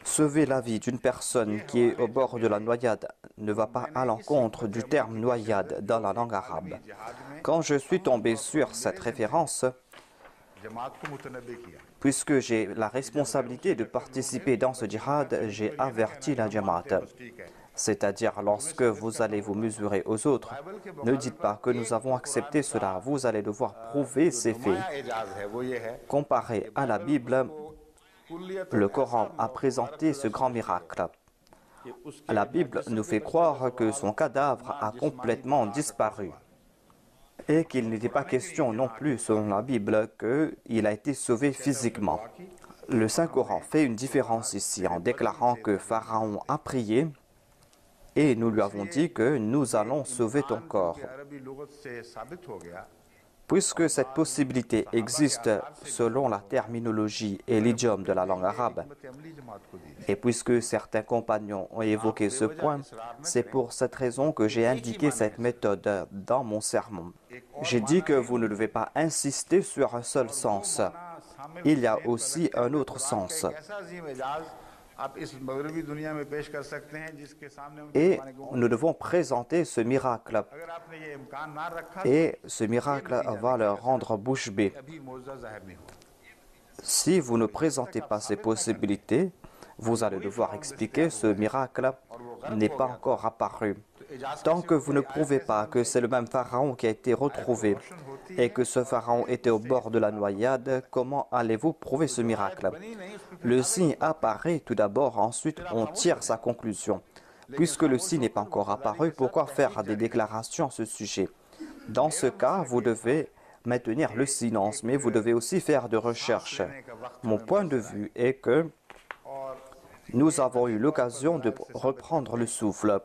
Sauver la vie d'une personne qui est au bord de la noyade ne va pas à l'encontre du terme noyade dans la langue arabe. Quand je suis tombé sur cette référence, puisque j'ai la responsabilité de participer dans ce djihad, j'ai averti la Jamaat. C'est-à-dire, lorsque vous allez vous mesurer aux autres, ne dites pas que nous avons accepté cela. Vous allez devoir prouver ces faits. Comparé à la Bible, le Coran a présenté ce grand miracle. La Bible nous fait croire que son cadavre a complètement disparu et qu'il n'était pas question non plus, selon la Bible, qu'il a été sauvé physiquement. Le Saint-Coran fait une différence ici en déclarant que Pharaon a prié et nous lui avons dit que nous allons sauver ton corps. Puisque cette possibilité existe selon la terminologie et l'idiome de la langue arabe, et puisque certains compagnons ont évoqué ce point, c'est pour cette raison que j'ai indiqué cette méthode dans mon sermon. J'ai dit que vous ne devez pas insister sur un seul sens. Il y a aussi un autre sens. Et nous devons présenter ce miracle. Et ce miracle va leur rendre bouche bée. Si vous ne présentez pas ces possibilités, vous allez devoir expliquer ce miracle n'est pas encore apparu. Tant que vous ne prouvez pas que c'est le même pharaon qui a été retrouvé et que ce pharaon était au bord de la noyade, comment allez-vous prouver ce miracle? Le signe apparaît tout d'abord, ensuite on tire sa conclusion. Puisque le signe n'est pas encore apparu, pourquoi faire des déclarations à ce sujet? Dans ce cas, vous devez maintenir le silence, mais vous devez aussi faire de recherches. Mon point de vue est que nous avons eu l'occasion de reprendre le souffle.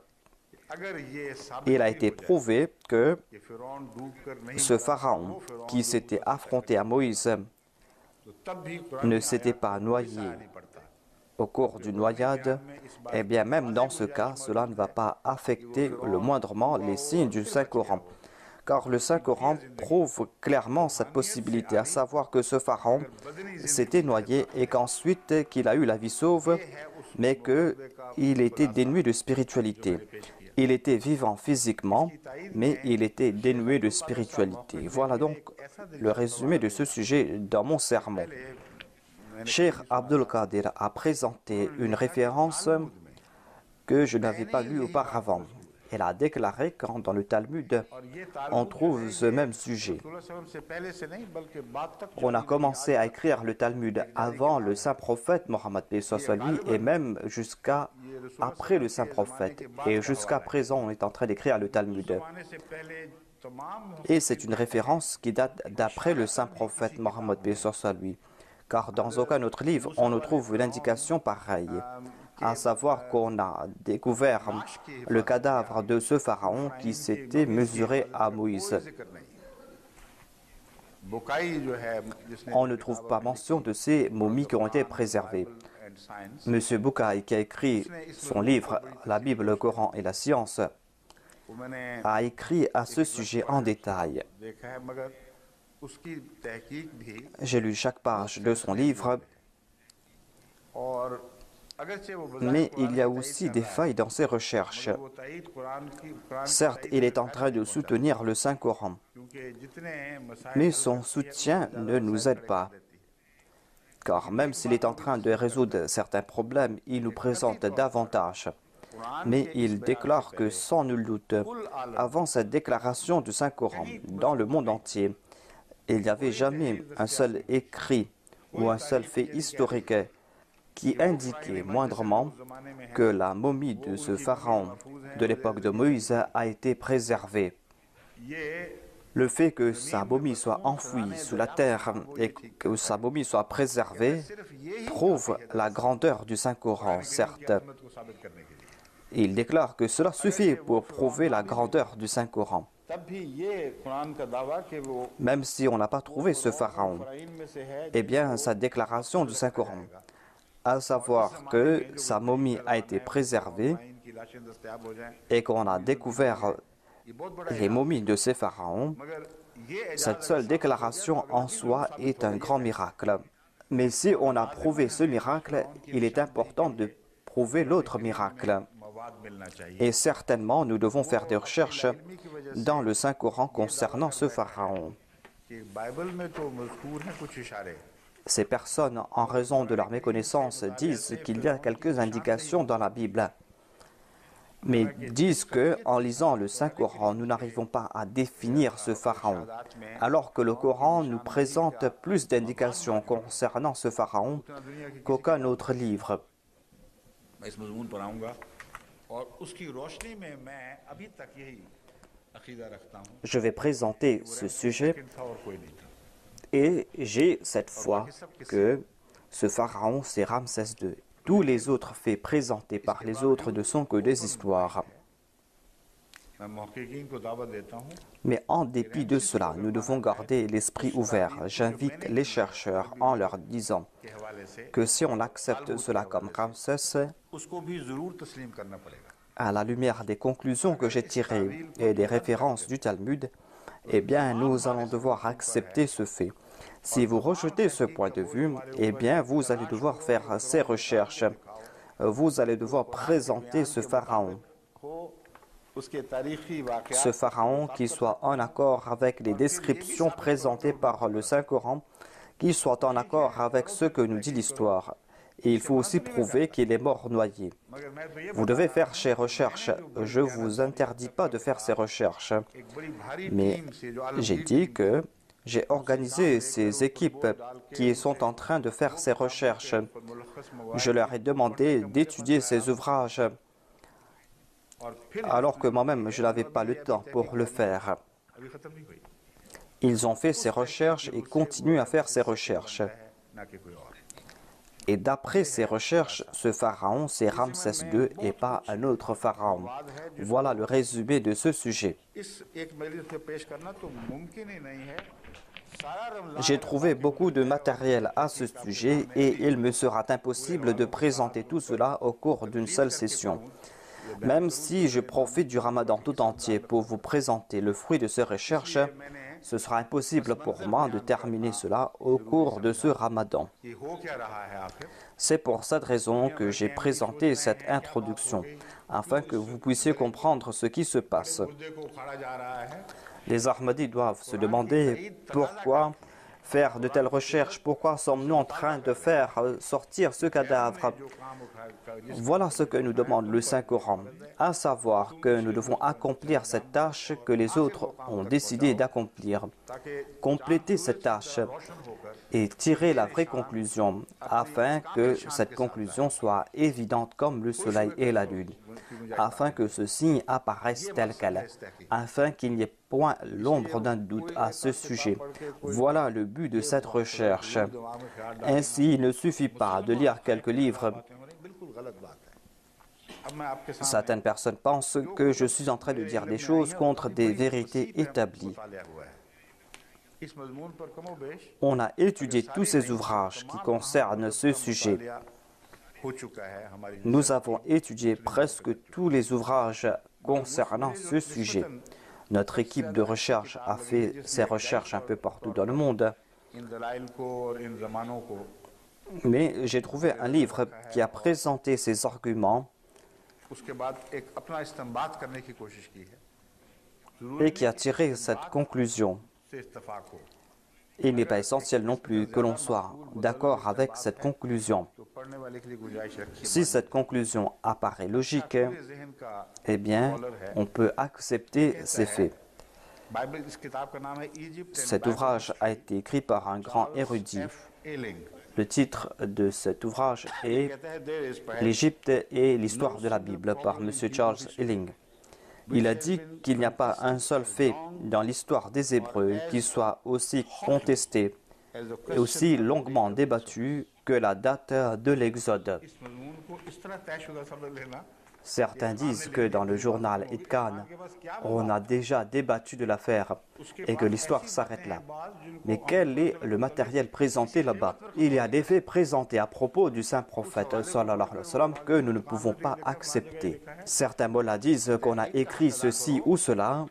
Il a été prouvé que ce pharaon qui s'était affronté à Moïse ne s'était pas noyé au cours d'une noyade. Eh bien, même dans ce cas, cela ne va pas affecter le moindrement les signes du Saint-Coran. Car le Saint-Coran prouve clairement cette possibilité, à savoir que ce pharaon s'était noyé et qu'ensuite qu'il a eu la vie sauve, mais qu'il était dénué de spiritualité. Il était vivant physiquement, mais il était dénué de spiritualité. Voilà donc le résumé de ce sujet dans mon sermon. Cheikh Abdul Qadir a présenté une référence que je n'avais pas lue auparavant. Elle a déclaré quand dans le Talmud, on trouve ce même sujet. On a commencé à écrire le Talmud avant le saint prophète Mohammed lui et même jusqu'à après le saint prophète. Et jusqu'à présent, on est en train d'écrire le Talmud. Et c'est une référence qui date d'après le saint prophète Mohammed lui. Car dans aucun autre livre, on ne trouve une indication pareille. À savoir qu'on a découvert le cadavre de ce pharaon qui s'était mesuré à Moïse. On ne trouve pas mention de ces momies qui ont été préservées. M. Bukai, qui a écrit son livre « La Bible, le Coran et la science », a écrit à ce sujet en détail. J'ai lu chaque page de son livre, mais il y a aussi des failles dans ses recherches. Certes, il est en train de soutenir le Saint-Coran, mais son soutien ne nous aide pas. Car même s'il est en train de résoudre certains problèmes, il nous présente davantage. Mais il déclare que sans nul doute, avant cette déclaration du Saint-Coran, dans le monde entier, il n'y avait jamais un seul écrit ou un seul fait historique qui indiquait moindrement que la momie de ce pharaon de l'époque de Moïse a été préservée. Le fait que sa momie soit enfouie sous la terre et que sa momie soit préservée prouve la grandeur du Saint-Coran, certes. Il déclare que cela suffit pour prouver la grandeur du Saint-Coran. Même si on n'a pas trouvé ce pharaon, eh bien, sa déclaration du Saint-Coran, à savoir que sa momie a été préservée et qu'on a découvert les momies de ces pharaons, cette seule déclaration en soi est un grand miracle. Mais si on a prouvé ce miracle, il est important de prouver l'autre miracle. Et certainement, nous devons faire des recherches dans le Saint-Coran concernant ce pharaon. Ces personnes, en raison de leur méconnaissance, disent qu'il y a quelques indications dans la Bible, mais disent qu'en lisant le Saint-Coran, nous n'arrivons pas à définir ce pharaon, alors que le Coran nous présente plus d'indications concernant ce pharaon qu'aucun autre livre. Je vais présenter ce sujet et j'ai cette foi que ce pharaon, c'est Ramsès II. Tous les autres faits présentés par les autres ne sont que des histoires. Mais en dépit de cela, nous devons garder l'esprit ouvert. J'invite les chercheurs en leur disant que si on accepte cela comme Ramsès, à la lumière des conclusions que j'ai tirées et des références du Talmud, eh bien, nous allons devoir accepter ce fait. Si vous rejetez ce point de vue, eh bien, vous allez devoir faire ces recherches. Vous allez devoir présenter ce pharaon. Ce pharaon qui soit en accord avec les descriptions présentées par le Saint-Coran, qui soit en accord avec ce que nous dit l'histoire. Et il faut aussi prouver qu'il est mort noyé. Vous devez faire ces recherches. Je ne vous interdis pas de faire ces recherches. Mais j'ai dit que j'ai organisé ces équipes qui sont en train de faire ces recherches. Je leur ai demandé d'étudier ces ouvrages alors que moi-même, je n'avais pas le temps pour le faire. Ils ont fait ces recherches et continuent à faire ces recherches. Et d'après ces recherches, ce pharaon, c'est Ramsès II et pas un autre pharaon. Voilà le résumé de ce sujet. J'ai trouvé beaucoup de matériel à ce sujet et il me sera impossible de présenter tout cela au cours d'une seule session. Même si je profite du Ramadan tout entier pour vous présenter le fruit de ces recherches, ce sera impossible pour moi de terminer cela au cours de ce Ramadan. C'est pour cette raison que j'ai présenté cette introduction, afin que vous puissiez comprendre ce qui se passe. Les Ahmadis doivent se demander pourquoi faire de telles recherches, pourquoi sommes-nous en train de faire sortir ce cadavre. Voilà ce que nous demande le Saint-Coran, à savoir que nous devons accomplir cette tâche que les autres ont décidé d'accomplir. Compléter cette tâche et tirer la vraie conclusion, afin que cette conclusion soit évidente comme le soleil et la lune, afin que ce signe apparaisse tel quel, afin qu'il n'y ait point l'ombre d'un doute à ce sujet. Voilà le but de cette recherche. Ainsi, il ne suffit pas de lire quelques livres. Certaines personnes pensent que je suis en train de dire des choses contre des vérités établies. On a étudié tous ces ouvrages qui concernent ce sujet. Nous avons étudié presque tous les ouvrages concernant ce sujet. Notre équipe de recherche a fait ses recherches un peu partout dans le monde. Mais j'ai trouvé un livre qui a présenté ses arguments et qui a tiré cette conclusion. Il n'est pas essentiel non plus que l'on soit d'accord avec cette conclusion. Si cette conclusion apparaît logique, eh bien, on peut accepter ces faits. Cet ouvrage a été écrit par un grand érudit. Le titre de cet ouvrage est « L'Égypte et l'histoire de la Bible » par M. Charles Elling. Il a dit qu'il n'y a pas un seul fait dans l'histoire des Hébreux qui soit aussi contesté et aussi longuement débattu que la date de l'Exode. Certains disent que dans le journal Itkan, on a déjà débattu de l'affaire et que l'histoire s'arrête là. Mais quel est le matériel présenté là-bas? Il y a des faits présentés à propos du saint prophète sallallahu alayhi wa sallam que nous ne pouvons pas accepter. Certains mollahs disent qu'on a écrit ceci ou cela.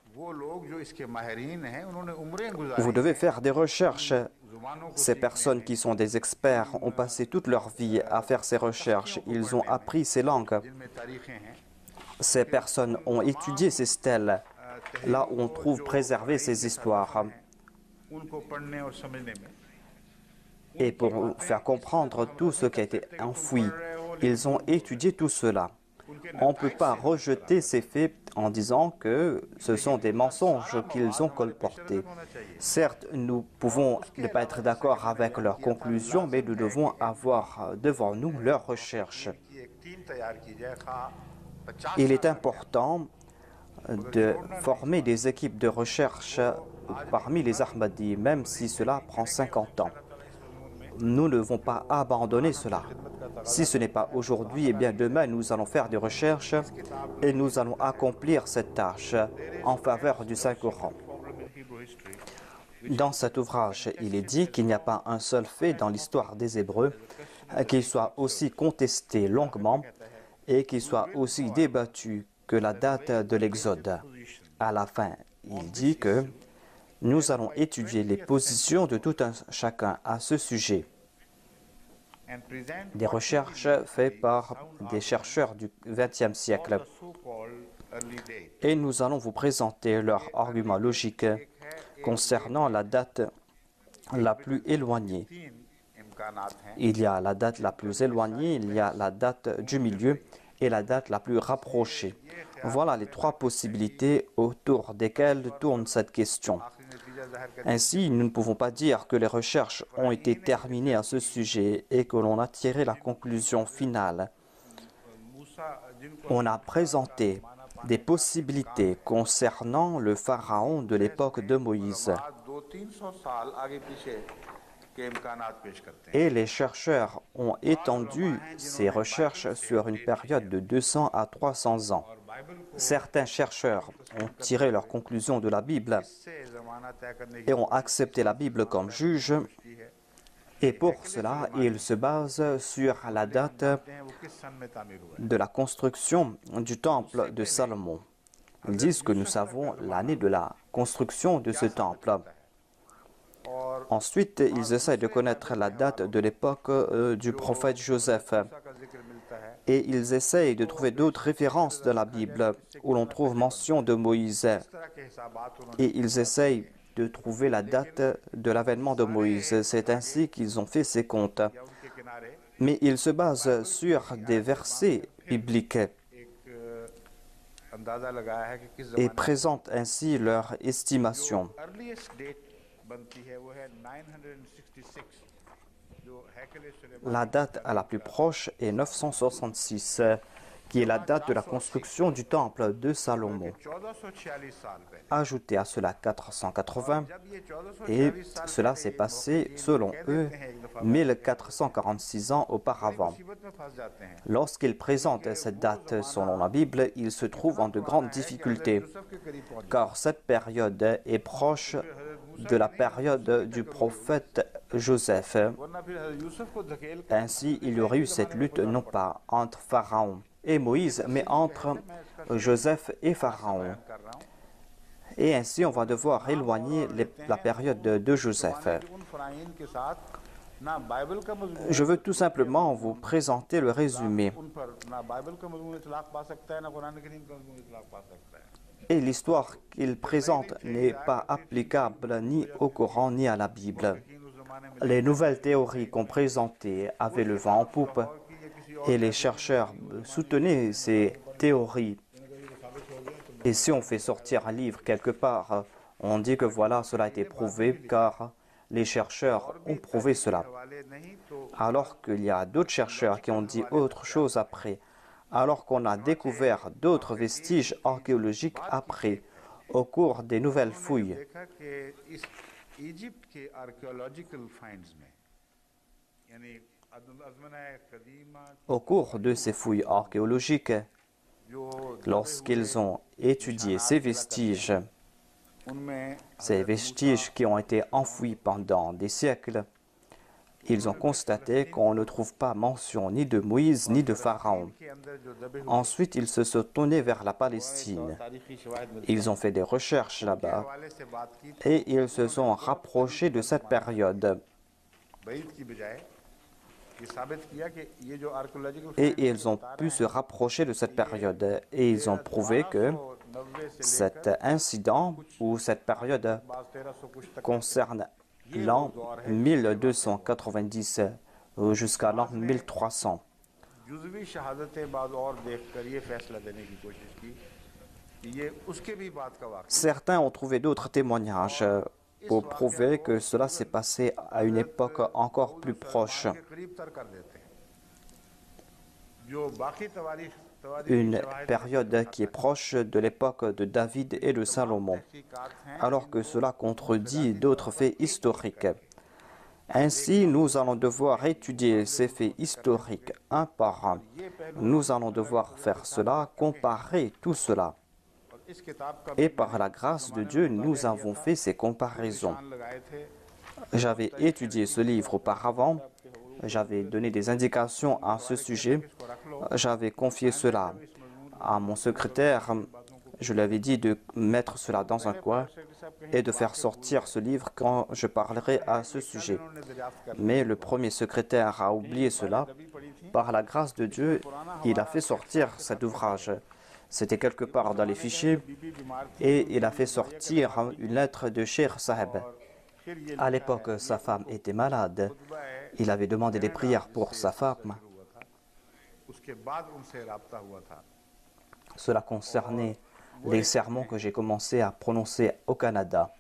Vous devez faire des recherches. Ces personnes qui sont des experts ont passé toute leur vie à faire ces recherches. Ils ont appris ces langues. Ces personnes ont étudié ces stèles, là où on trouve préservées ces histoires. Et pour faire comprendre tout ce qui a été enfoui, ils ont étudié tout cela. On ne peut pas rejeter ces faits en disant que ce sont des mensonges qu'ils ont colportés. Certes, nous pouvons ne pas être d'accord avec leurs conclusions, mais nous devons avoir devant nous leurs recherches. Il est important de former des équipes de recherche parmi les Ahmadis, même si cela prend 50 ans. Nous ne devons pas abandonner cela. Si ce n'est pas aujourd'hui, eh bien demain nous allons faire des recherches et nous allons accomplir cette tâche en faveur du Saint-Coran. Dans cet ouvrage, il est dit qu'il n'y a pas un seul fait dans l'histoire des Hébreux qui soit aussi contesté longuement et qui soit aussi débattu que la date de l'Exode. À la fin, il dit que nous allons étudier les positions de tout un chacun à ce sujet. Des recherches faites par des chercheurs du XXe siècle. Et nous allons vous présenter leurs arguments logiques concernant la date la plus éloignée. Il y a la date la plus éloignée, il y a la date du milieu et la date la plus rapprochée. Voilà les trois possibilités autour desquelles tourne cette question. Ainsi, nous ne pouvons pas dire que les recherches ont été terminées à ce sujet et que l'on a tiré la conclusion finale. on a présenté des possibilités concernant le pharaon de l'époque de Moïse. Et les chercheurs ont étendu ces recherches sur une période de 200 à 300 ans. Certains chercheurs ont tiré leurs conclusions de la Bible et ont accepté la Bible comme juge. Et pour cela, ils se basent sur la date de la construction du temple de Salomon. Ils disent que nous savons l'année de la construction de ce temple. Ensuite, ils essaient de connaître la date de l'époque du prophète Joseph. Et ils essayent de trouver d'autres références de la Bible où l'on trouve mention de Moïse. Et ils essayent de trouver la date de l'avènement de Moïse. C'est ainsi qu'ils ont fait ces comptes. Mais ils se basent sur des versets bibliques et présentent ainsi leur estimation. La date la plus proche est 966, qui est la date de la construction du temple de Salomon. Ajoutez à cela 480, et cela s'est passé, selon eux, 1446 ans auparavant. Lorsqu'ils présentent cette date selon la Bible, ils se trouvent en de grandes difficultés, car cette période est proche de la période du prophète Joseph. Ainsi, il y aurait eu cette lutte non pas entre Pharaon et Moïse, mais entre Joseph et Pharaon. Et ainsi, on va devoir éloigner la période de Joseph. Je veux tout simplement vous présenter le résumé. Et l'histoire qu'il présente n'est pas applicable ni au Coran ni à la Bible. Les nouvelles théories qu'on présentait avaient le vent en poupe et les chercheurs soutenaient ces théories. Et si on fait sortir un livre quelque part, on dit que voilà, cela a été prouvé car les chercheurs ont prouvé cela. Alors qu'il y a d'autres chercheurs qui ont dit autre chose après. Alors qu'on a découvert d'autres vestiges archéologiques après, au cours des nouvelles fouilles. Au cours de ces fouilles archéologiques, lorsqu'ils ont étudié ces vestiges qui ont été enfouis pendant des siècles, ils ont constaté qu'on ne trouve pas mention ni de Moïse ni de Pharaon. Ensuite, ils se sont tournés vers la Palestine. Ils ont fait des recherches là-bas et ils se sont rapprochés de cette période. Et ils ont pu se rapprocher de cette période et ils ont prouvé que cet incident ou cette période concerne l'an 1290 jusqu'à l'an 1300. Certains ont trouvé d'autres témoignages pour prouver que cela s'est passé à une époque encore plus proche. Une période qui est proche de l'époque de David et de Salomon, alors que cela contredit d'autres faits historiques. Ainsi, nous allons devoir étudier ces faits historiques un par un. Nous allons devoir faire cela, comparer tout cela. Et par la grâce de Dieu, nous avons fait ces comparaisons. J'avais étudié ce livre auparavant. J'avais donné des indications à ce sujet. J'avais confié cela à mon secrétaire. Je lui avais dit de mettre cela dans un coin et de faire sortir ce livre quand je parlerai à ce sujet. Mais le premier secrétaire a oublié cela. Par la grâce de Dieu, il a fait sortir cet ouvrage. C'était quelque part dans les fichiers et il a fait sortir une lettre de Cheikh Saheb. À l'époque, sa femme était malade. Il avait demandé des prières pour sa femme. Cela concernait les sermons que j'ai commencé à prononcer au Canada.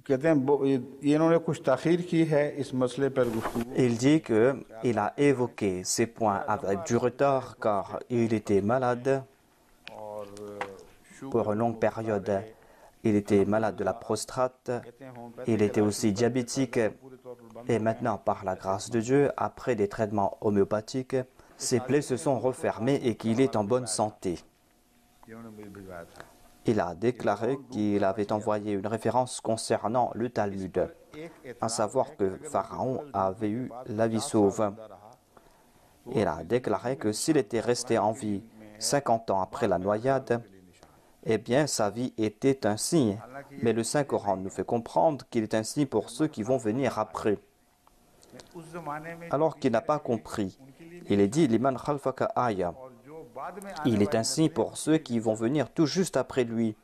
कहते हैं ये इन्होंने कुछ ताखीर की है इस मसले पर गुफ्तगू। Il dit qu'il a évoqué ces points avec du retard car il était malade pour une longue période. Il était malade de la prostate, il était aussi diabétique et maintenant, par la grâce de Dieu, après des traitements homéopathiques, ses plaies se sont refermées et qu'il est en bonne santé. Il a déclaré qu'il avait envoyé une référence concernant le Talmud, à savoir que Pharaon avait eu la vie sauve. Il a déclaré que s'il était resté en vie 50 ans après la noyade, eh bien, sa vie était un signe. Mais le Saint-Coran nous fait comprendre qu'il est un signe pour ceux qui vont venir après. Alors qu'il n'a pas compris, il est dit « Liman khalfaka aya ». Il est un signe pour ceux qui vont venir tout juste après lui.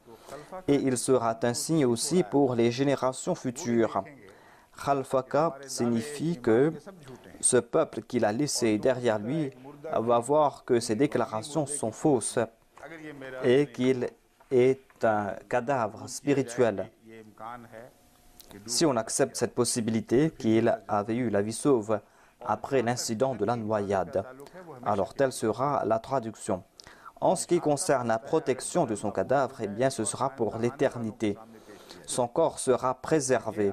Et il sera un signe aussi pour les générations futures. Khalfaka signifie que ce peuple qu'il a laissé derrière lui va voir que ses déclarations sont fausses et qu'il est un cadavre spirituel. Si on accepte cette possibilité qu'il avait eu la vie sauve après l'incident de la noyade, alors telle sera la traduction. En ce qui concerne la protection de son cadavre, eh bien ce sera pour l'éternité. Son corps sera préservé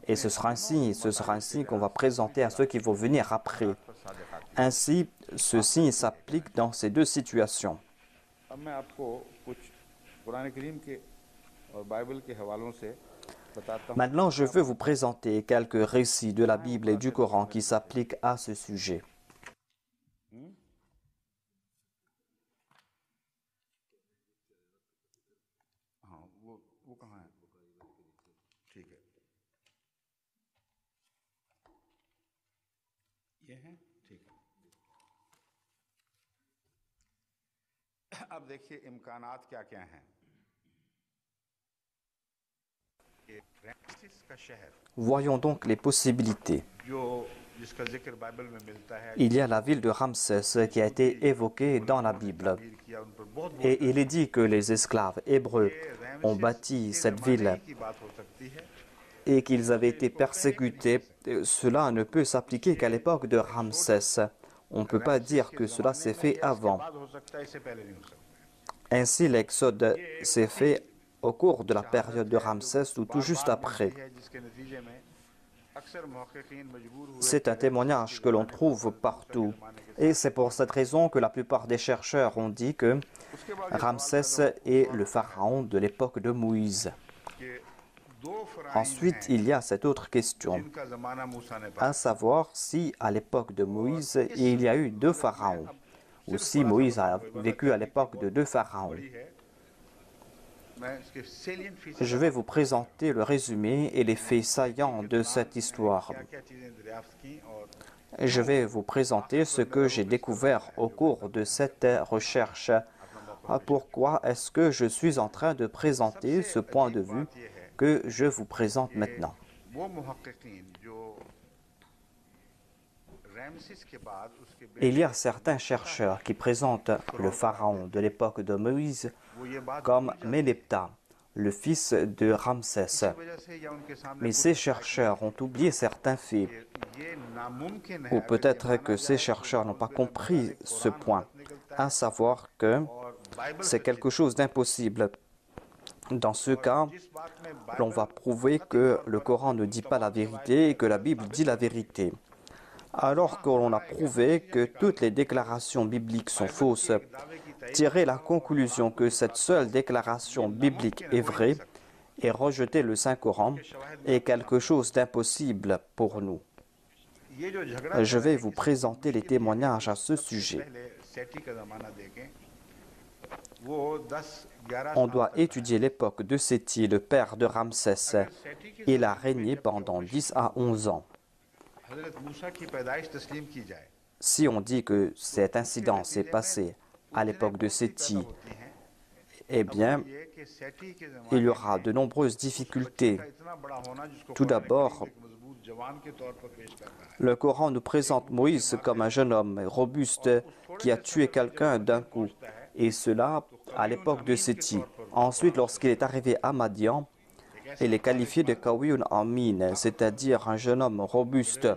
et ce sera un signe qu'on va présenter à ceux qui vont venir après. Ainsi, ce signe s'applique dans ces deux situations. Maintenant, je veux vous présenter quelques récits de la Bible et du Coran qui s'appliquent à ce sujet. अब देखिए इम्कानात क्या-क्या हैं। Voyons donc les possibilités. Il y a la ville de Ramsès qui a été évoquée dans la Bible. Et il est dit que les esclaves hébreux ont bâti cette ville et qu'ils avaient été persécutés. Cela ne peut s'appliquer qu'à l'époque de Ramsès. On ne peut pas dire que cela s'est fait avant. Ainsi, l'exode s'est fait au cours de la période de Ramsès ou tout juste après. C'est un témoignage que l'on trouve partout. Et c'est pour cette raison que la plupart des chercheurs ont dit que Ramsès est le pharaon de l'époque de Moïse. Ensuite, il y a cette autre question, à savoir si à l'époque de Moïse, il y a eu deux pharaons, ou si Moïse a vécu à l'époque de deux pharaons. Je vais vous présenter le résumé et les faits saillants de cette histoire. Je vais vous présenter ce que j'ai découvert au cours de cette recherche. Pourquoi est-ce que je suis en train de présenter ce point de vue que je vous présente maintenant? Il y a certains chercheurs qui présentent le pharaon de l'époque de Moïse comme Ménéptah, le fils de Ramsès. Mais ces chercheurs ont oublié certains faits. Ou peut-être que ces chercheurs n'ont pas compris ce point, à savoir que c'est quelque chose d'impossible. Dans ce cas, l'on va prouver que le Coran ne dit pas la vérité et que la Bible dit la vérité. Alors que l'on a prouvé que toutes les déclarations bibliques sont fausses, tirer la conclusion que cette seule déclaration biblique est vraie et rejeter le Saint-Coran est quelque chose d'impossible pour nous. Je vais vous présenter les témoignages à ce sujet. On doit étudier l'époque de Séthi, le père de Ramsès. Il a régné pendant 10 à 11 ans. Si on dit que cet incident s'est passé à l'époque de Séthi, eh bien, il y aura de nombreuses difficultés. Tout d'abord, le Coran nous présente Moïse comme un jeune homme robuste qui a tué quelqu'un d'un coup, et cela à l'époque de Séthi. Ensuite, lorsqu'il est arrivé à Madian, Il est qualifié de Qawiyun Amin, c'est-à-dire un jeune homme robuste,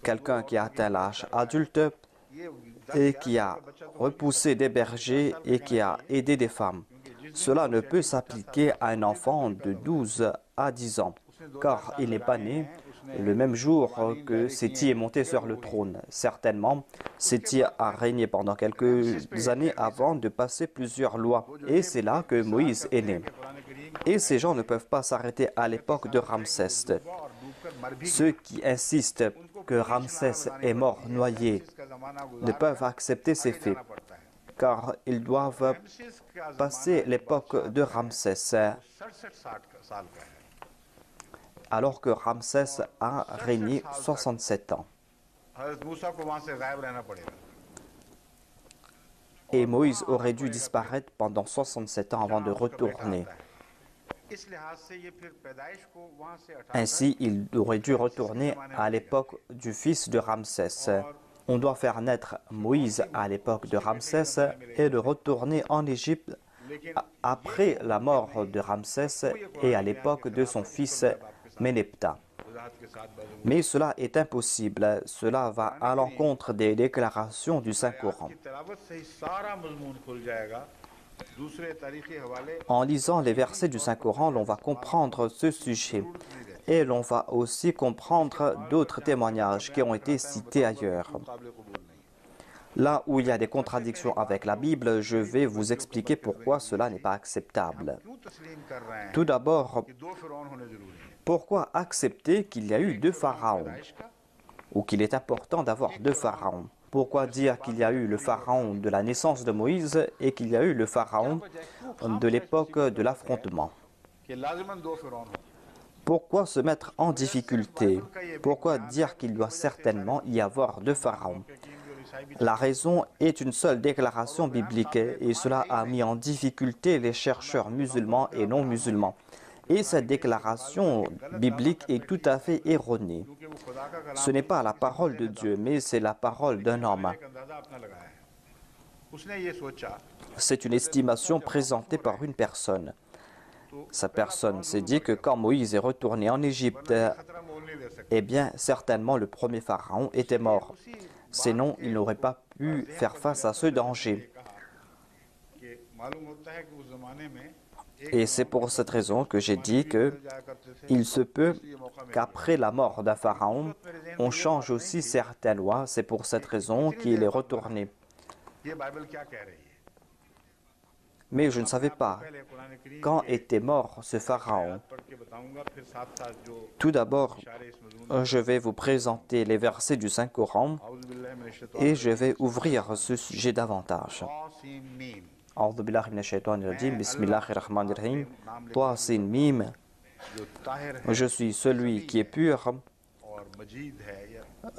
quelqu'un qui a atteint l'âge adulte et qui a repoussé des bergers et qui a aidé des femmes. Cela ne peut s'appliquer à un enfant de 12 à 10 ans, car il n'est pas né le même jour que Séti est monté sur le trône. Certainement, Séti a régné pendant quelques années avant de passer plusieurs lois, et c'est là que Moïse est né. Et ces gens ne peuvent pas s'arrêter à l'époque de Ramsès. Ceux qui insistent que Ramsès est mort noyé ne peuvent accepter ces faits, car ils doivent passer l'époque de Ramsès, alors que Ramsès a régné 67 ans. Et Moïse aurait dû disparaître pendant 67 ans avant de retourner. Ainsi, il aurait dû retourner à l'époque du fils de Ramsès. On doit faire naître Moïse à l'époque de Ramsès et le retourner en Égypte après la mort de Ramsès et à l'époque de son fils Méneptah. Mais cela est impossible. Cela va à l'encontre des déclarations du Saint-Coran. En lisant les versets du Saint-Coran, l'on va comprendre ce sujet et l'on va aussi comprendre d'autres témoignages qui ont été cités ailleurs. Là où il y a des contradictions avec la Bible, je vais vous expliquer pourquoi cela n'est pas acceptable. Tout d'abord, pourquoi accepter qu'il y a eu 2 pharaons ou qu'il est important d'avoir 2 pharaons? Pourquoi dire qu'il y a eu le pharaon de la naissance de Moïse et qu'il y a eu le pharaon de l'époque de l'affrontement? Pourquoi se mettre en difficulté? Pourquoi dire qu'il doit certainement y avoir 2 pharaons? La raison est une seule déclaration biblique et cela a mis en difficulté les chercheurs musulmans et non musulmans. Et cette déclaration biblique est tout à fait erronée. Ce n'est pas la parole de Dieu, mais c'est la parole d'un homme. C'est une estimation présentée par une personne. Sa personne s'est dit que quand Moïse est retourné en Égypte, eh bien, certainement le premier pharaon était mort. Sinon, il n'aurait pas pu faire face à ce danger. Et c'est pour cette raison que j'ai dit qu'il se peut qu'après la mort d'un pharaon, on change aussi certaines lois. C'est pour cette raison qu'il est retourné. Mais je ne savais pas quand était mort ce pharaon. Tout d'abord, je vais vous présenter les versets du Saint-Coran et je vais ouvrir ce sujet davantage. Bismillahirrahmanirrahim. Toi, Sin Mim. Je suis celui qui est pur.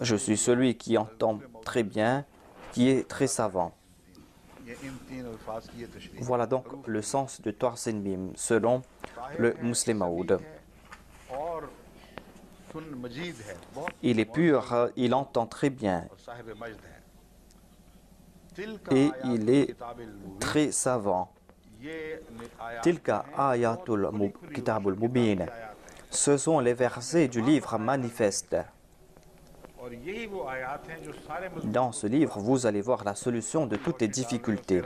Je suis celui qui entend très bien, qui est très savant. Voilà donc le sens de Toasin Mim, selon le Muslim Maoud. Il est pur, il entend très bien. Et il est très savant. Tilka ayatul kitabul mubin. Ce sont les versets du livre manifeste. Dans ce livre, vous allez voir la solution de toutes les difficultés.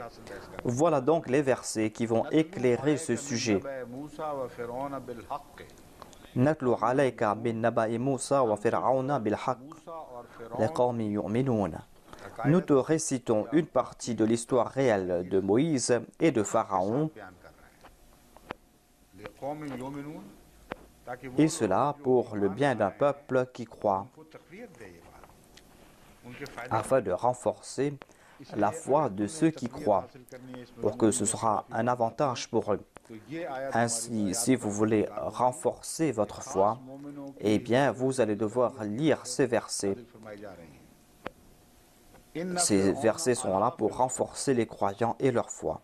Voilà donc les versets qui vont éclairer ce sujet. Natlu alayka bin naba'i Musa wa fir'auna bil haqq liqawmin yu'minun. Nous te récitons une partie de l'histoire réelle de Moïse et de Pharaon, et cela pour le bien d'un peuple qui croit, afin de renforcer la foi de ceux qui croient, pour que ce sera un avantage pour eux. Ainsi, si vous voulez renforcer votre foi, eh bien, vous allez devoir lire ces versets. Ces versets sont là pour renforcer les croyants et leur foi.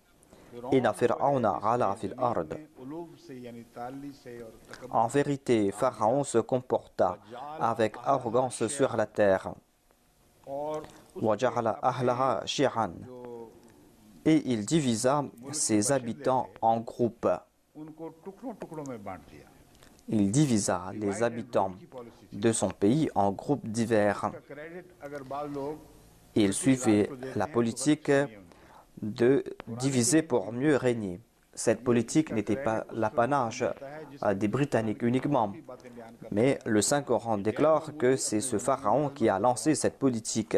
En vérité, Pharaon se comporta avec arrogance sur la terre. Et il divisa ses habitants en groupes. Il divisa les habitants de son pays en groupes divers. Il suivait la politique de diviser pour mieux régner. Cette politique n'était pas l'apanage des Britanniques uniquement, mais le Saint-Coran déclare que c'est ce pharaon qui a lancé cette politique.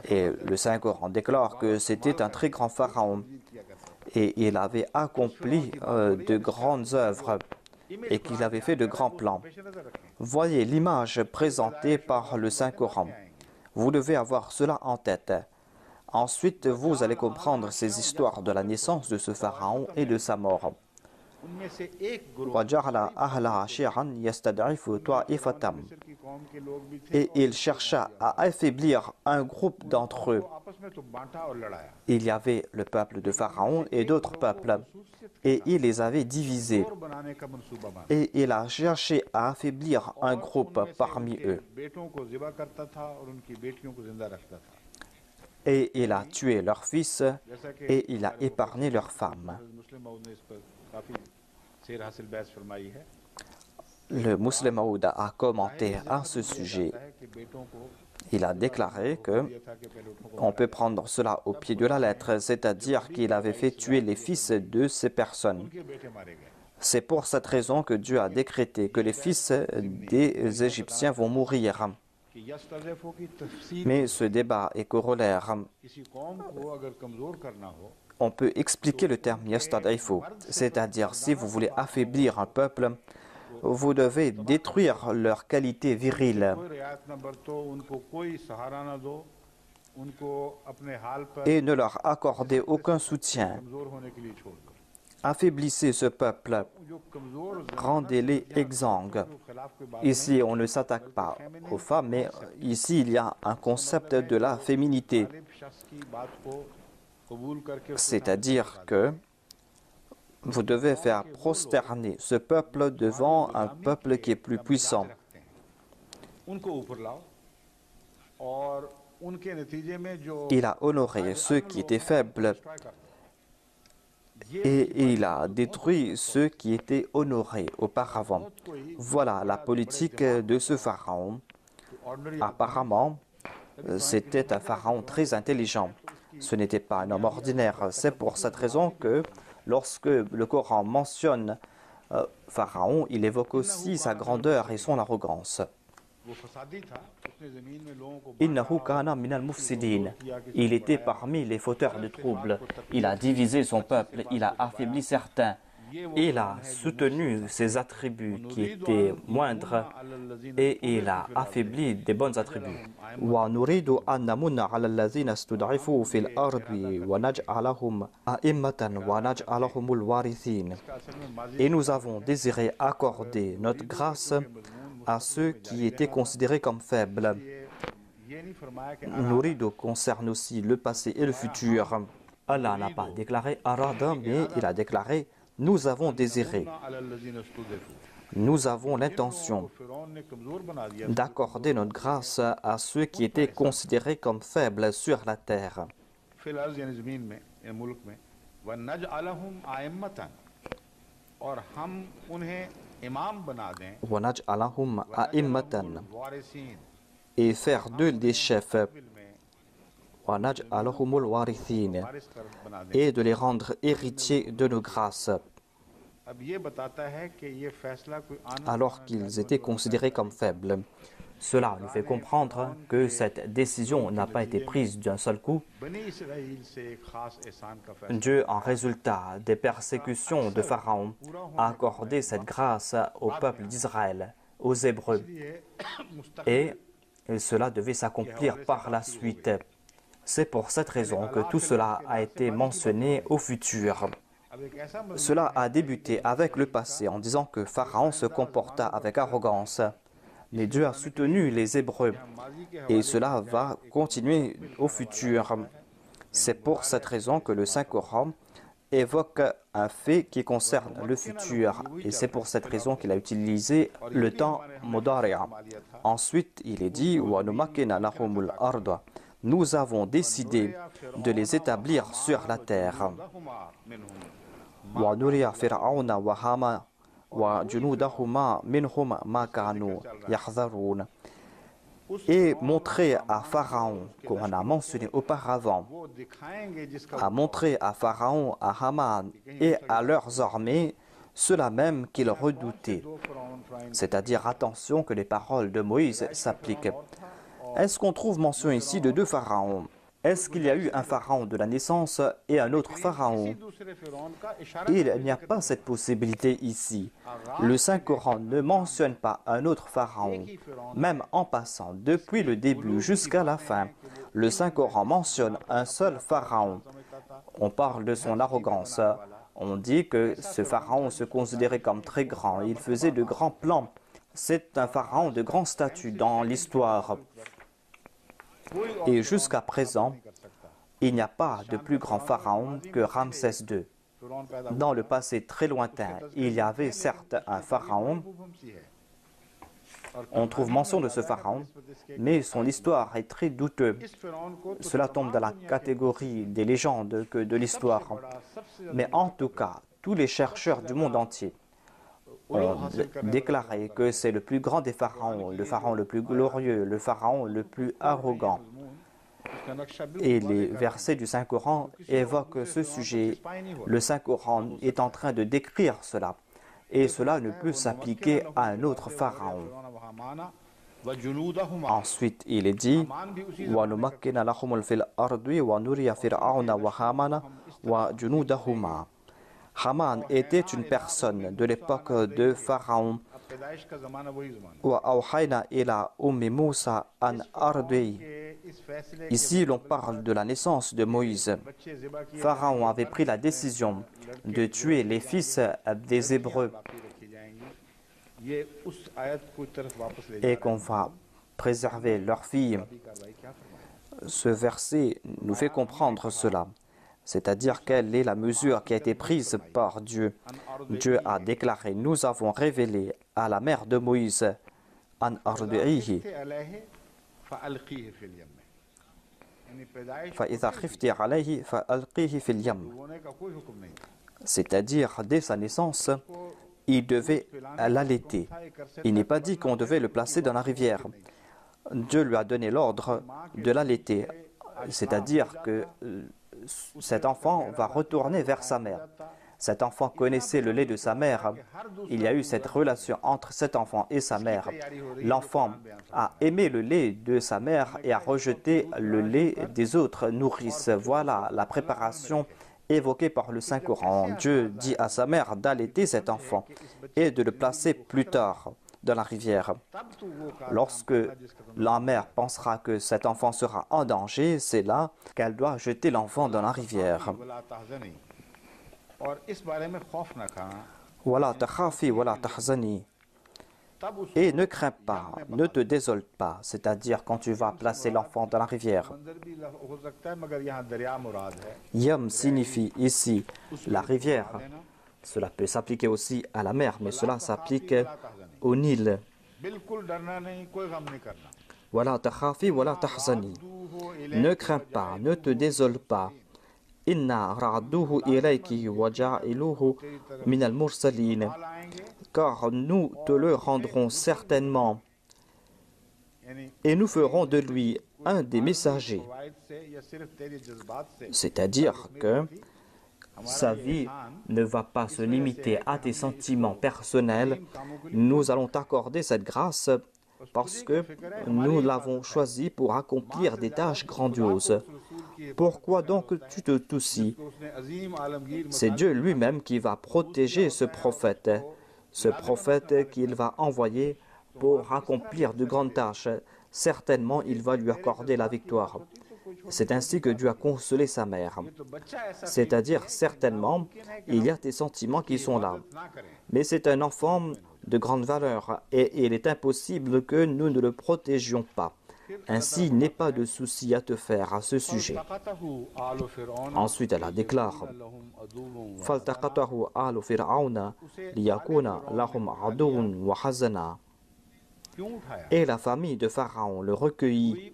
Et le Saint-Coran déclare que c'était un très grand pharaon et il avait accompli de grandes œuvres et qu'il avait fait de grands plans. Voyez l'image présentée par le Saint-Coran. Vous devez avoir cela en tête. Ensuite, vous allez comprendre ces histoires de la naissance de ce pharaon et de sa mort. Et il chercha à affaiblir un groupe d'entre eux. Il y avait le peuple de Pharaon et d'autres peuples, et il les avait divisés. Et il a cherché à affaiblir un groupe parmi eux. Et il a tué leurs fils et il a épargné leurs femmes. Le Muslim Maud a commenté à ce sujet. Il a déclaré que on peut prendre cela au pied de la lettre, c'est-à-dire qu'il avait fait tuer les fils de ces personnes. C'est pour cette raison que Dieu a décrété que les fils des Égyptiens vont mourir. Mais ce débat est corollaire. On peut expliquer le terme yastad'ifu, c'est-à-dire si vous voulez affaiblir un peuple, vous devez détruire leur qualité virile et ne leur accorder aucun soutien. Affaiblissez ce peuple, rendez-les exsangues. Ici, on ne s'attaque pas aux femmes, mais ici, il y a un concept de la féminité. C'est-à-dire que vous devez faire prosterner ce peuple devant un peuple qui est plus puissant. Il a honoré ceux qui étaient faibles et il a détruit ceux qui étaient honorés auparavant. Voilà la politique de ce pharaon. Apparemment, c'était un pharaon très intelligent. Ce n'était pas un homme ordinaire. C'est pour cette raison que lorsque le Coran mentionne Pharaon, il évoque aussi sa grandeur et son arrogance. Innahu kana minal mufsidin. Il était parmi les fauteurs de troubles. Il a divisé son peuple, il a affaibli certains. Il a soutenu ses attributs qui étaient moindres et il a affaibli des bons attributs. Et nous avons désiré accorder notre grâce à ceux qui étaient considérés comme faibles. Nourido concerne aussi le passé et le futur. Allah n'a pas déclaré Arada, mais il a déclaré nous avons désiré. Nous avons l'intention d'accorder notre grâce à ceux qui étaient considérés comme faibles sur la terre. Et faire d'eux des chefs et de les rendre héritiers de nos grâces alors qu'ils étaient considérés comme faibles. Cela nous fait comprendre que cette décision n'a pas été prise d'un seul coup. Dieu, en résultat des persécutions de Pharaon, a accordé cette grâce au peuple d'Israël, aux Hébreux. Et cela devait s'accomplir par la suite. C'est pour cette raison que tout cela a été mentionné au futur. Cela a débuté avec le passé en disant que Pharaon se comporta avec arrogance. Mais Dieu a soutenu les Hébreux et cela va continuer au futur. C'est pour cette raison que le Saint-Coran évoque un fait qui concerne le futur et c'est pour cette raison qu'il a utilisé le temps modari'a. Ensuite, il est dit « Nous avons décidé de les établir sur la terre. » ونري فرعون وهامان وجنودهما منهم ما كانوا يحذرون. Et montrer à Pharaon, qu'on a mentionné auparavant, à montrer à Pharaon, à Haman et à leurs armées cela même qu'ils redoutaient. C'est-à-dire, attention que les paroles de Moïse s'appliquent. Est-ce qu'on trouve mention ici de deux pharaons? Est-ce qu'il y a eu un pharaon de la naissance et un autre pharaon? Il n'y a pas cette possibilité ici. Le Saint-Coran ne mentionne pas un autre pharaon. Même en passant depuis le début jusqu'à la fin, le Saint-Coran mentionne un seul pharaon. On parle de son arrogance. On dit que ce pharaon se considérait comme très grand. Il faisait de grands plans. C'est un pharaon de grand statut dans l'histoire. Et jusqu'à présent, il n'y a pas de plus grand pharaon que Ramsès II. Dans le passé très lointain, il y avait certes un pharaon. On trouve mention de ce pharaon, mais son histoire est très douteuse. Cela tombe dans la catégorie des légendes que de l'histoire. Mais en tout cas, tous les chercheurs du monde entier ont déclaré que c'est le plus grand des pharaons, le pharaon le plus glorieux, le pharaon le plus arrogant. Et les versets du Saint-Coran évoquent ce sujet. Le Saint-Coran est en train de décrire cela. Et cela ne peut s'appliquer à un autre pharaon. Ensuite, il est dit وَنُمَكِّنَ لَهُمُ فِي الْأَرْضِ وَنُرِيَ فِرْعَوْنَ وَهَامَانَ وَجُنُودَهُمَا. Haman était une personne de l'époque de Pharaon. وَأَوْحَيْنَا إِلَى أُمِّ مُوسَى أَنْ أَرْضِعِهِ. Ici, l'on parle de la naissance de Moïse. Pharaon avait pris la décision de tuer les fils des Hébreux et qu'on va préserver leurs filles. Ce verset nous fait comprendre cela. C'est-à-dire quelle est la mesure qui a été prise par Dieu. Dieu a déclaré, nous avons révélé à la mère de Moïse, an ardi'ihi, فإذا خفت عليه فألقيه في اليم. C'est-à-dire, dès sa naissance, il devait l'allaiter. Il n'est pas dit qu'on devait le placer dans la rivière. Dieu lui a donné l'ordre de l'allaiter. C'est-à-dire que cet enfant va retourner vers sa mère. Cet enfant connaissait le lait de sa mère. Il y a eu cette relation entre cet enfant et sa mère. L'enfant a aimé le lait de sa mère et a rejeté le lait des autres nourrices. Voilà la préparation évoquée par le Saint-Coran. Dieu dit à sa mère d'allaiter cet enfant et de le placer plus tard dans la rivière. Lorsque la mère pensera que cet enfant sera en danger, c'est là qu'elle doit jeter l'enfant dans la rivière. Voilà, takhafi, voilà, tahzani. Et ne crains pas, ne te désole pas, c'est-à-dire quand tu vas placer l'enfant dans la rivière. Yam signifie ici la rivière. Cela peut s'appliquer aussi à la mer, mais cela s'applique au Nil. Voilà, takhafi, voilà, tahzani. Ne crains pas, ne te désole pas. Inna ra'duhu ilayki wa ja'iluhu min al-mursalin. Car nous te le rendrons certainement et nous ferons de lui un des messagers. C'est-à-dire que sa vie ne va pas se limiter à tes sentiments personnels. Nous allons t'accorder cette grâce parce que nous l'avons choisi pour accomplir des tâches grandioses. Pourquoi donc tu te soucies? C'est Dieu lui-même qui va protéger ce prophète qu'il va envoyer pour accomplir de grandes tâches. Certainement, il va lui accorder la victoire. C'est ainsi que Dieu a consolé sa mère. C'est-à-dire, certainement, il y a des sentiments qui sont là. Mais c'est un enfant de grande valeur et il est impossible que nous ne le protégions pas. Ainsi, il n'est pas de souci à te faire à ce sujet. Ensuite, elle déclare فَالْتَقَطَهُ آلُ فِرْعَوْنَ لِيَكُونَ لَهُمْ عَدُوٌّ وَحَزَنًا. Et la famille de Pharaon le recueillit.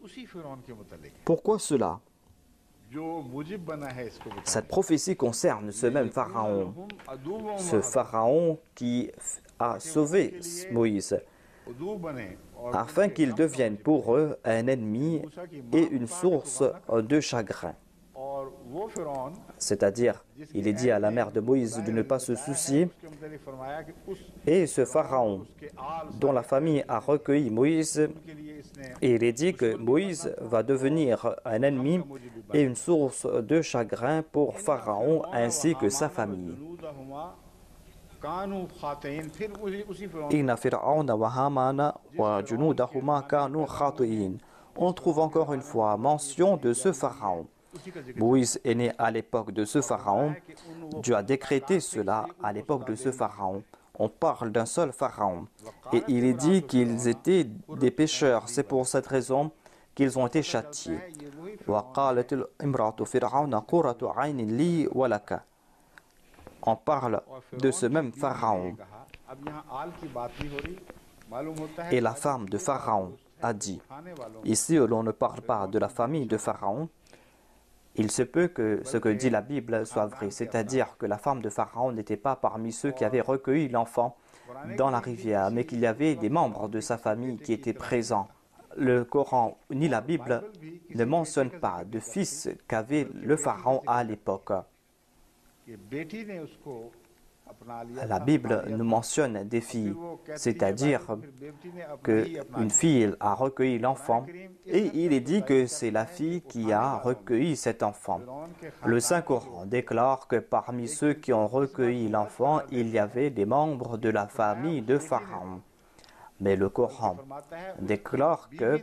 Pourquoi cela? Cette prophétie concerne ce même pharaon, ce pharaon qui a sauvé Moïse, afin qu'il devienne pour eux un ennemi et une source de chagrin. C'est-à-dire, il est dit à la mère de Moïse de ne pas se soucier, et ce pharaon dont la famille a recueilli Moïse, et il est dit que Moïse va devenir un ennemi et une source de chagrin pour Pharaon ainsi que sa famille. On trouve encore une fois mention de ce pharaon. Moïse est né à l'époque de ce pharaon. Dieu a décrété cela à l'époque de ce pharaon. On parle d'un seul pharaon. Et il est dit qu'ils étaient des pécheurs. C'est pour cette raison qu'ils ont été châtiés. On parle de ce même pharaon. Et la femme de Pharaon a dit, ici l'on ne parle pas de la famille de Pharaon, il se peut que ce que dit la Bible soit vrai, c'est-à-dire que la femme de Pharaon n'était pas parmi ceux qui avaient recueilli l'enfant dans la rivière, mais qu'il y avait des membres de sa famille qui étaient présents. Le Coran ni la Bible ne mentionnent pas de fils qu'avait le Pharaon à l'époque. La Bible nous mentionne des filles, c'est-à-dire qu'une fille a recueilli l'enfant et il est dit que c'est la fille qui a recueilli cet enfant. Le Saint-Coran déclare que parmi ceux qui ont recueilli l'enfant, il y avait des membres de la famille de Pharaon. Mais le Coran déclare que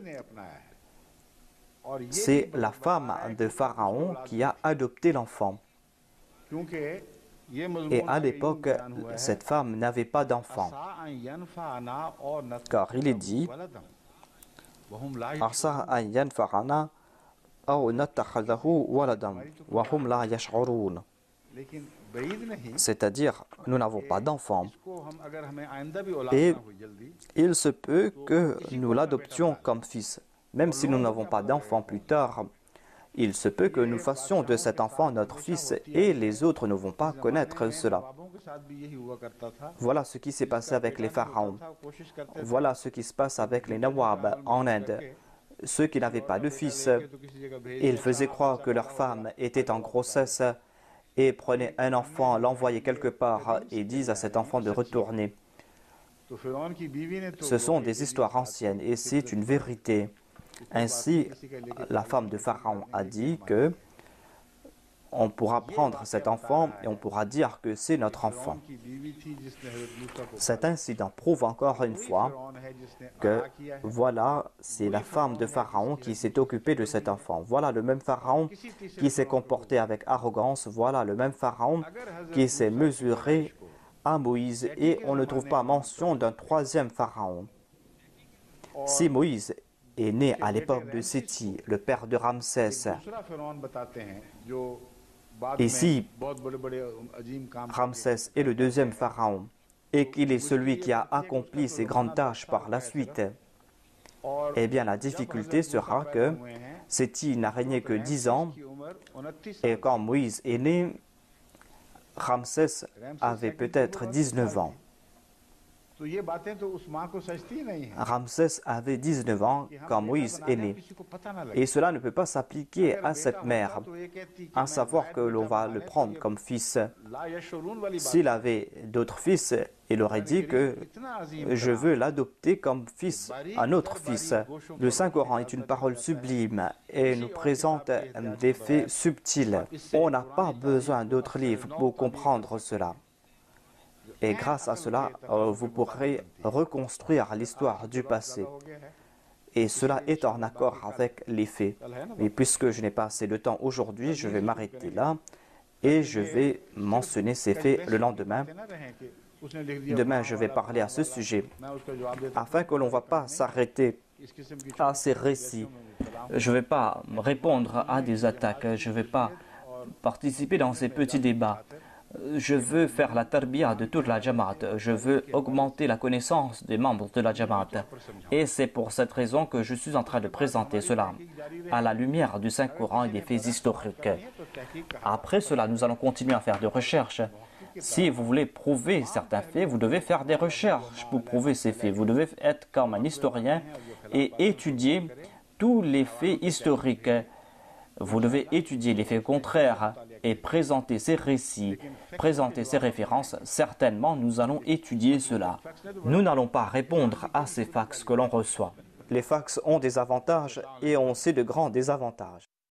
c'est la femme de Pharaon qui a adopté l'enfant. Et à l'époque, cette femme n'avait pas d'enfant. Car il est dit, c'est-à-dire, nous n'avons pas d'enfant. Et il se peut que nous l'adoptions comme fils. Même si nous n'avons pas d'enfant plus tard, il se peut que nous fassions de cet enfant notre fils et les autres ne vont pas connaître cela. Voilà ce qui s'est passé avec les pharaons. Voilà ce qui se passe avec les Nawab en Inde. Ceux qui n'avaient pas de fils, ils faisaient croire que leur femme était en grossesse et prenaient un enfant, l'envoyaient quelque part et disent à cet enfant de retourner. Ce sont des histoires anciennes et c'est une vérité. Ainsi, la femme de Pharaon a dit que on pourra prendre cet enfant et on pourra dire que c'est notre enfant. Cet incident prouve encore une fois que voilà, c'est la femme de Pharaon qui s'est occupée de cet enfant. Voilà le même Pharaon qui s'est comporté avec arrogance. Voilà le même Pharaon qui s'est mesuré à Moïse et on ne trouve pas mention d'un troisième Pharaon. Si Moïse est né à l'époque de Séti, le père de Ramsès. Ici, Ramsès est le deuxième pharaon et qu'il est celui qui a accompli ces grandes tâches par la suite. Eh bien, la difficulté sera que Séti n'a régné que 10 ans et quand Moïse est né, Ramsès avait peut-être 19 ans. Ramsès avait 19 ans quand Moïse est né. Et cela ne peut pas s'appliquer à cette mère, à savoir que l'on va le prendre comme fils. S'il avait d'autres fils, il aurait dit que je veux l'adopter comme fils, un autre fils. Le Saint-Coran est une parole sublime et nous présente des faits subtils. On n'a pas besoin d'autres livres pour comprendre cela. Et grâce à cela, vous pourrez reconstruire l'histoire du passé. Et cela est en accord avec les faits. Mais puisque je n'ai pas assez de temps aujourd'hui, je vais m'arrêter là et je vais mentionner ces faits le lendemain. Demain, je vais parler à ce sujet afin que l'on ne va pas s'arrêter à ces récits. Je ne vais pas répondre à des attaques, je ne vais pas participer dans ces petits débats. Je veux faire la tarbiya de toute la Jamaat. Je veux augmenter la connaissance des membres de la Jamaat. Et c'est pour cette raison que je suis en train de présenter cela à la lumière du Saint-Coran et des faits historiques. Après cela, nous allons continuer à faire des recherches. Si vous voulez prouver certains faits, vous devez faire des recherches pour prouver ces faits. Vous devez être comme un historien et étudier tous les faits historiques. Vous devez étudier les faits contraires et présenter ces récits, présenter ces références. Certainement, nous allons étudier cela. Nous n'allons pas répondre à ces fax que l'on reçoit. Les fax ont des avantages et ont aussi de grands désavantages.